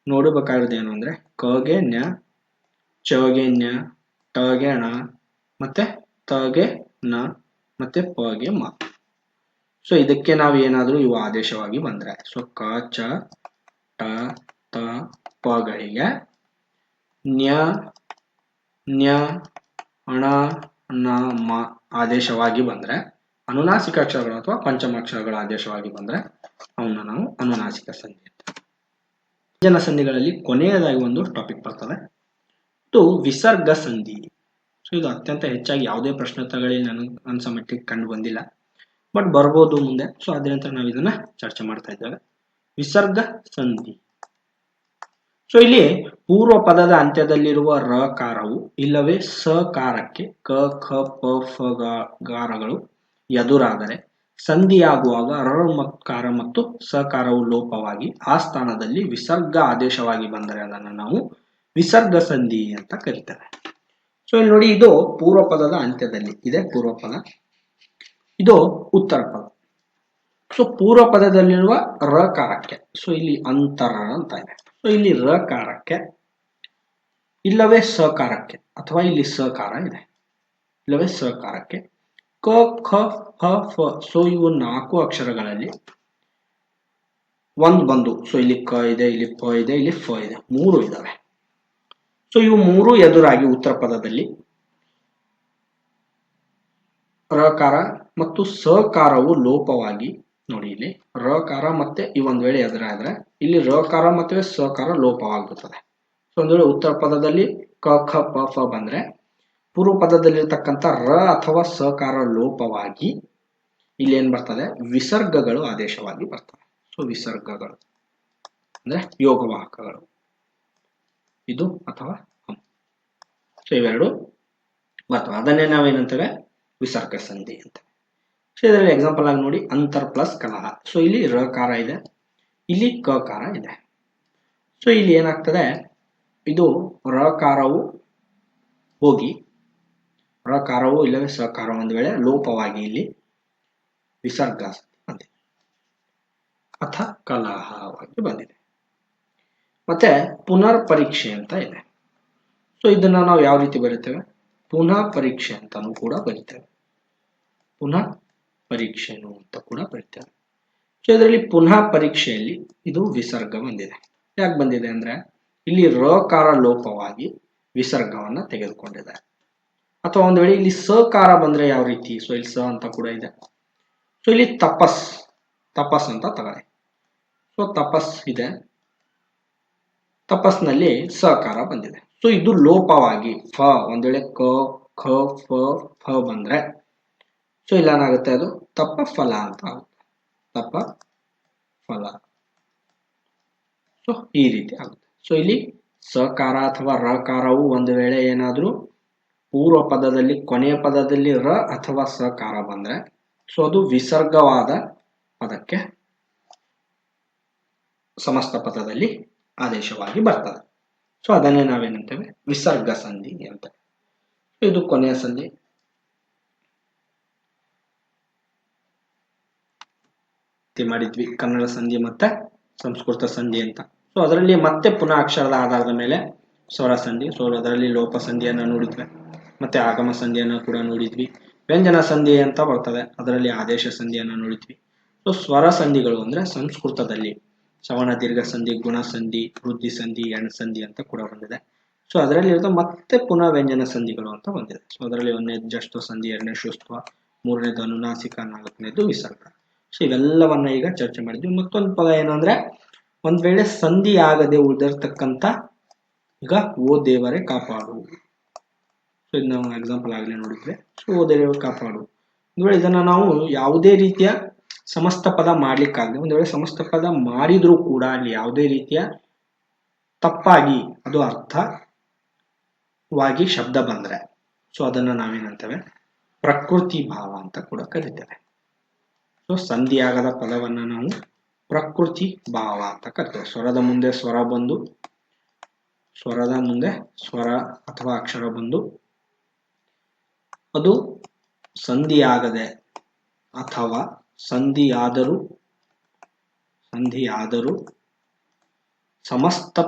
ನೋಡಬೇಕಾಗಿರೋದು ಏನು ಅಂದ್ರೆ ಕಗೆ ನ್ಯ, ಚಗೆ ನ್ಯ, ಟಗೆ ಣ, ಮತ್ತೆ ತಗೆ ನ, ಮತ್ತೆ ಪಗೆ ಮ. ಸೊ ಇದಕ್ಕೆ ನಾವು ಏನಾದ್ರೂ ಇವು ಆದೇಶವಾಗಿ ಬಂದ್ರೆ, ಸೊ ಕ ಚ ಟ ತ ಪಗಳಿಗೆ ನ್ಯ ನ್ಯ ಅಣ ನ ಮ ಆದೇಶವಾಗಿ ಬಂದ್ರೆ, ಅನುನಾಸಿಕ ಅಕ್ಷರಗಳು ಅಥವಾ ಪಂಚಮಾಕ್ಷರಗಳ ಆದೇಶವಾಗಿ ಬಂದ್ರೆ ಅವನ್ನ ನಾವು ಅನುನಾಸಿಕ ಸಂಧಿ ಅಂತ. ವ್ಯಂಜನ ಸಂಧಿಗಳಲ್ಲಿ ಕೊನೆಯದಾಗಿ ಒಂದು ಟಾಪಿಕ್ ಬರ್ತದೆ, ಇದು ವಿಸರ್ಗ ಸಂಧಿ. ಸೊ ಇದು ಅತ್ಯಂತ ಹೆಚ್ಚಾಗಿ ಯಾವುದೇ ಪ್ರಶ್ನೋತ್ತರಗಳಲ್ಲಿ ನನಗೆ ಅನ್ಸೋ ಮಟ್ಟಿಗೆ ಕಂಡು ಬಂದಿಲ್ಲ, ಬಟ್ ಬರ್ಬೋದು ಮುಂದೆ. ಸೊ ಅದರಿಂದ ನಾವು ಇದನ್ನ ಚರ್ಚೆ ಮಾಡ್ತಾ ಇದ್ದೇವೆ. ವಿಸರ್ಗ ಸಂಧಿ. ಸೊ ಇಲ್ಲಿ ಪೂರ್ವ ಪದದ ಅಂತ್ಯದಲ್ಲಿರುವ ರಕಾರವು ಇಲ್ಲವೇ ಸಕಾರಕ್ಕೆ ಕ ಖ ಪ ಫ ಗಾರಗಳು ಎದುರಾದರೆ ಸಂಧಿಯಾಗುವಾಗ ಕಾರ ಮತ್ತು ಸಕಾರವು ಲೋಪವಾಗಿ ಆ ಸ್ಥಾನದಲ್ಲಿ ವಿಸರ್ಗ ಆದೇಶವಾಗಿ ಬಂದರೆ ಅದನ್ನು ನಾವು ವಿಸರ್ಗ ಸಂಧಿ ಅಂತ ಕರೀತೇವೆ. ಸೊ ಇಲ್ಲಿ ನೋಡಿ, ಇದು ಪೂರ್ವ ಪದದ ಅಂತ್ಯದಲ್ಲಿ ಇದೆ. ಪೂರ್ವ ಪದ, ಇದು ಉತ್ತರ ಪದ. ಸೊ ಪೂರ್ವ ಪದದಲ್ಲಿರುವ ರಕಾರಕ್ಕೆ, ಸೊ ಇಲ್ಲಿ ಅಂತರ ಅಂತ ಇದೆ. ಸೊ ಇಲ್ಲಿ ರಕಾರಕ್ಕೆ ಇಲ್ಲವೇ ಸಕಾರಕ್ಕೆ, ಅಥವಾ ಇಲ್ಲಿ ಸಕಾರ ಇದೆ, ಇಲ್ಲವೇ ಸಕಾರಕ್ಕೆ ಕ ಖ ಹ ಫ, ಸೊ ಇವು 4 ಅಕ್ಷರಗಳಲ್ಲಿ ಒಂದು ಬಂದು, ಸೊ ಇಲ್ಲಿ ಕ ಇದೆ, ಇಲ್ಲಿ ಪ ಇದೆ, ಇಲ್ಲಿ ಫ ಇದೆ, 3 ಇದಾವೆ. ಸೊ ಇವು 3 ಎದುರಾಗಿ ಉತ್ತರ ಪದದಲ್ಲಿ ರಕಾರ ಮತ್ತು ಸಕಾರವು ಲೋಪವಾಗಿ, ನೋಡಿ ಇಲ್ಲಿ ರಕಾರ ಮತ್ತೆ ಈ ಒಂದ್ ವೇಳೆ ಎದುರಾದ್ರೆ ಇಲ್ಲಿ ರಕಾರ ಮತ್ತೆ ಸಕಾರ ಲೋಪವಾಗುತ್ತದೆ. ಸೊ ಒಂದ್ ವೇಳೆ ಉತ್ತರ ಪದದಲ್ಲಿ ಕ ಖ ಪ ಫ ಬಂದ್ರೆ ಪೂರ್ವ ಪದದಲ್ಲಿರ್ತಕ್ಕಂಥ ರ ಅಥವಾ ಸಕಾರ ಲೋಪವಾಗಿ ಇಲ್ಲಿ ಏನ್ ಬರ್ತದೆ, ವಿಸರ್ಗಗಳು ಆದೇಶವಾಗಿ ಬರ್ತವೆ. ಸೊ ವಿಸರ್ಗಗಳು ಅಂದ್ರೆ ಯೋಗವಾಹಕಗಳು, ಇದು ಅಥವಾ ಸೊ ಇವೆರಡು ಬರ್ತವೆ. ಅದನ್ನೇ ನಾವೇನಂತೇವೆ, ವಿಸರ್ಗ ಸಂಧಿ ಅಂತ. ಸೊ ಇದರಲ್ಲಿ ಎಕ್ಸಾಂಪಲ್ ಆಗಿ ನೋಡಿ, ಅಂತರ್ ಪ್ಲಸ್ ಕಲಹ. ಸೊ ಇಲ್ಲಿ ರಕಾರ ಇದೆ, ಇಲ್ಲಿ ಕಕಾರ ಇದೆ. ಸೊ ಇಲ್ಲಿ ಏನಾಗ್ತದೆ, ಇದು ರಕಾರವು ಹೋಗಿ ರಕಾರವು ಇಲ್ಲವೇ ಸಕಾರ ಒಂದು ವೇಳೆ ಲೋಪವಾಗಿ ಇಲ್ಲಿ ವಿಸರ್ಗ ಬಂದಿದೆ, ಅಥ ಕಲಹವಾಗಿ ಬಂದಿದೆ. ಮತ್ತೆ ಪುನರ್ ಪರೀಕ್ಷೆ ಅಂತ ಇದೆ. ಸೊ ಇದನ್ನ ನಾವು ಯಾವ ರೀತಿ ಬರೀತೇವೆ, ಪುನಃ ಪರೀಕ್ಷೆ ಅಂತಾನು ಕೂಡ ಬರೀತೇವೆ, ಪುನಃ ಪರೀಕ್ಷೆನು ಅಂತ ಕೂಡ ಬರೀತೇವೆ. ಸೊ ಇದರಲ್ಲಿ ಪುನಃ ಪರೀಕ್ಷೆಯಲ್ಲಿ ಇದು ವಿಸರ್ಗ ಬಂದಿದೆ. ಯಾಕೆ ಬಂದಿದೆ ಅಂದ್ರೆ ಇಲ್ಲಿ ರಕಾರ ಲೋಪವಾಗಿ ವಿಸರ್ಗವನ್ನ ತೆಗೆದುಕೊಂಡಿದೆ. ಅಥವಾ ಒಂದು ವೇಳೆ ಇಲ್ಲಿ ಸಕಾರ ಬಂದ್ರೆ ಯಾವ ರೀತಿ, ಸೊ ಇಲ್ಲಿ ಸ ಅಂತ ಕೂಡ ಇದೆ. ಸೊ ಇಲ್ಲಿ ತಪಸ್, ತಪಸ್ ಅಂತ ತಗೊಳ್ಳಿ. ಸೊ ತಪಸ್ ಇದೆ, ತಪಸ್ನಲ್ಲಿ ಸಕಾರ ಬಂದಿದೆ. ಸೊ ಇದು ಲೋಪವಾಗಿ ಫ ಒಂದ್ ವೇಳೆ ಕ ಖ ಫ ಫ ಬಂದ್ರೆ ಸೊ ಇಲ್ಲೇನಾಗುತ್ತೆ ಅದು ತಪ್ಪ ಫಲ ಅಂತ ಆಗುತ್ತೆ. ತಪ್ಪ ಫಲ. ಸೊ ಈ ರೀತಿ ಆಗುತ್ತೆ. ಸೊ ಇಲ್ಲಿ ಸಕಾರ ಅಥವಾ ರಕಾರವು ಒಂದು ವೇಳೆ ಏನಾದ್ರೂ ಪೂರ್ವ ಪದದಲ್ಲಿ ಕೊನೆಯ ಪದದಲ್ಲಿ ರ ಅಥವಾ ಸಕಾರ ಬಂದ್ರೆ ಸೊ ಅದು ವಿಸರ್ಗವಾದ ಪದಕ್ಕೆ ಸಮಸ್ತ ಪದದಲ್ಲಿ ಆದೇಶವಾಗಿ ಬರ್ತದೆ. ಸೊ ಅದನ್ನೇ ನಾವೇನಂತೇವೆ ವಿಸರ್ಗ ಸಂಧಿ ಅಂತ. ಇದು ಕೊನೆಯ ಸಂಧಿ. ಮಾಡಿದ್ವಿ ಕನ್ನಡ ಸಂಧಿ ಮತ್ತೆ ಸಂಸ್ಕೃತ ಸಂಧಿ ಅಂತ. ಸೊ ಅದರಲ್ಲಿ ಮತ್ತೆ ಪುನಃ ಅಕ್ಷರದ ಆಧಾರದ ಮೇಲೆ ಸ್ವರ ಸಂಧಿ. ಸೊ ಅದರಲ್ಲಿ ಲೋಪ ಸಂಧಿಯನ್ನ ನೋಡಿದ್ವಿ, ಮತ್ತೆ ಆಗಮ ಸಂಧಿಯನ್ನ ಕೂಡ ನೋಡಿದ್ವಿ. ವ್ಯಂಜನ ಸಂಧಿ ಅಂತ ಬರ್ತದೆ, ಅದರಲ್ಲಿ ಆದೇಶ ಸಂಧಿಯನ್ನ ನೋಡಿದ್ವಿ. ಸೊ ಸ್ವರ ಸಂಧಿಗಳು ಅಂದ್ರೆ ಸಂಸ್ಕೃತದಲ್ಲಿ ಶ್ರವಣ ದೀರ್ಘ ಸಂಧಿ, ಗುಣ ಸಂಧಿ, ವೃದ್ಧಿ ಸಂಧಿ, ಎಣ್ ಸಂಧಿ ಅಂತ ಕೂಡ ಬಂದಿದೆ. ಸೊ ಅದರಲ್ಲಿ ಇರೋದು ಮತ್ತೆ ಪುನಃ ವ್ಯಂಜನ ಸಂಧಿಗಳು ಅಂತ ಬಂದಿದೆ. ಸೊ ಅದರಲ್ಲಿ ಒಂದನೇದು ಜಷ್ಟ್ವ ಸಂಧಿ, ಎರಡನೇ ಶುಷ್ತ್ವ, ಮೂರನೇದು ಅನುನಾಸಿಕ, ನಾಲ್ಕನೇದು ವಿಸರ್ಗ. ಸೊ ಇವೆಲ್ಲವನ್ನ ಈಗ ಚರ್ಚೆ ಮಾಡಿದ್ವಿ. ಮತ್ತೊಂದು ಪದ ಏನು ಅಂದ್ರೆ ಒಂದ್ ವೇಳೆ ಸಂಧಿ ಆಗದೆ ಉಳಿದಿರ್ತಕ್ಕಂಥ ಈಗ ಓ ದೇವರೇ ಕಾಪಾಡು. ಸೊ ಇದು ನಾವು ಎಕ್ಸಾಂಪಲ್ ಆಗಲೇ ನೋಡಿದ್ವಿ. ಸೊ ಓ ದೇವರೇ ಕಾಪಾಡು ಒಂದ್ ವೇಳೆ ಇದನ್ನ ನಾವು ಯಾವುದೇ ರೀತಿಯ ಸಮಸ್ತ ಪದ ಮಾಡ್ಲಿಕ್ಕಾಗದೆ ಒಂದ್ ವೇಳೆ ಸಮಸ್ತ ಪದ ಮಾಡಿದ್ರೂ ಕೂಡ ಅಲ್ಲಿ ಯಾವುದೇ ರೀತಿಯ ತಪ್ಪಾಗಿ ಅದು ಅರ್ಥವಾಗಿ ಶಬ್ದ ಬಂದ್ರೆ ಸೊ ಅದನ್ನ ನಾವೇನಂತೇವೆ ಪ್ರಕೃತಿ ಭಾವ ಅಂತ ಕೂಡ ಕರಿತೇವೆ. ಸೊ ಸಂಧಿಯಾಗದ ಪದವನ್ನ ನಾವು ಪ್ರಕೃತಿ ಭಾವ ಅಂತ ಕರಿತೇವೆ. ಸ್ವರದ ಮುಂದೆ ಸ್ವರ ಬಂದು, ಸ್ವರದ ಮುಂದೆ ಸ್ವರ ಅಥವಾ ಅಕ್ಷರ ಬಂದು ಅದು ಸಂಧಿಯಾಗದೆ ಅಥವಾ ಸಂಧಿಯಾದರೂ ಸಮಸ್ತ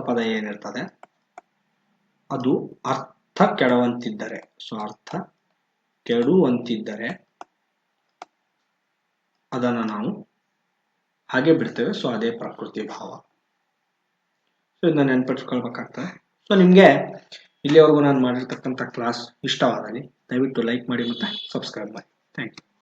ಪದ ಏನಿರ್ತದೆ ಅದು ಅರ್ಥ ಕೆಡುವಂತಿದ್ದರೆ, ಸೊ ಅರ್ಥ ಕೆಡುವಂತಿದ್ದರೆ ಅದನ್ನ ನಾವು ಹಾಗೆ ಬಿಡ್ತೇವೆ. ಸೊ ಅದೇ ಪ್ರಕೃತಿ ಭಾವ. ಸೊ ಇದನ್ನ ನೆನ್ಪಿಟ್ಕೊಳ್ಬೇಕಾಗ್ತದೆ. ಸೊ ನಿಮ್ಗೆ ಇಲ್ಲಿವರೆಗೂ ನಾನು ಮಾಡಿರ್ತಕ್ಕಂಥ ಕ್ಲಾಸ್ ಇಷ್ಟವಾದಲ್ಲಿ ದಯವಿಟ್ಟು ಲೈಕ್ ಮಾಡಿ ಮತ್ತೆ ಸಬ್ಸ್ಕ್ರೈಬ್ ಮಾಡಿ. Thank you.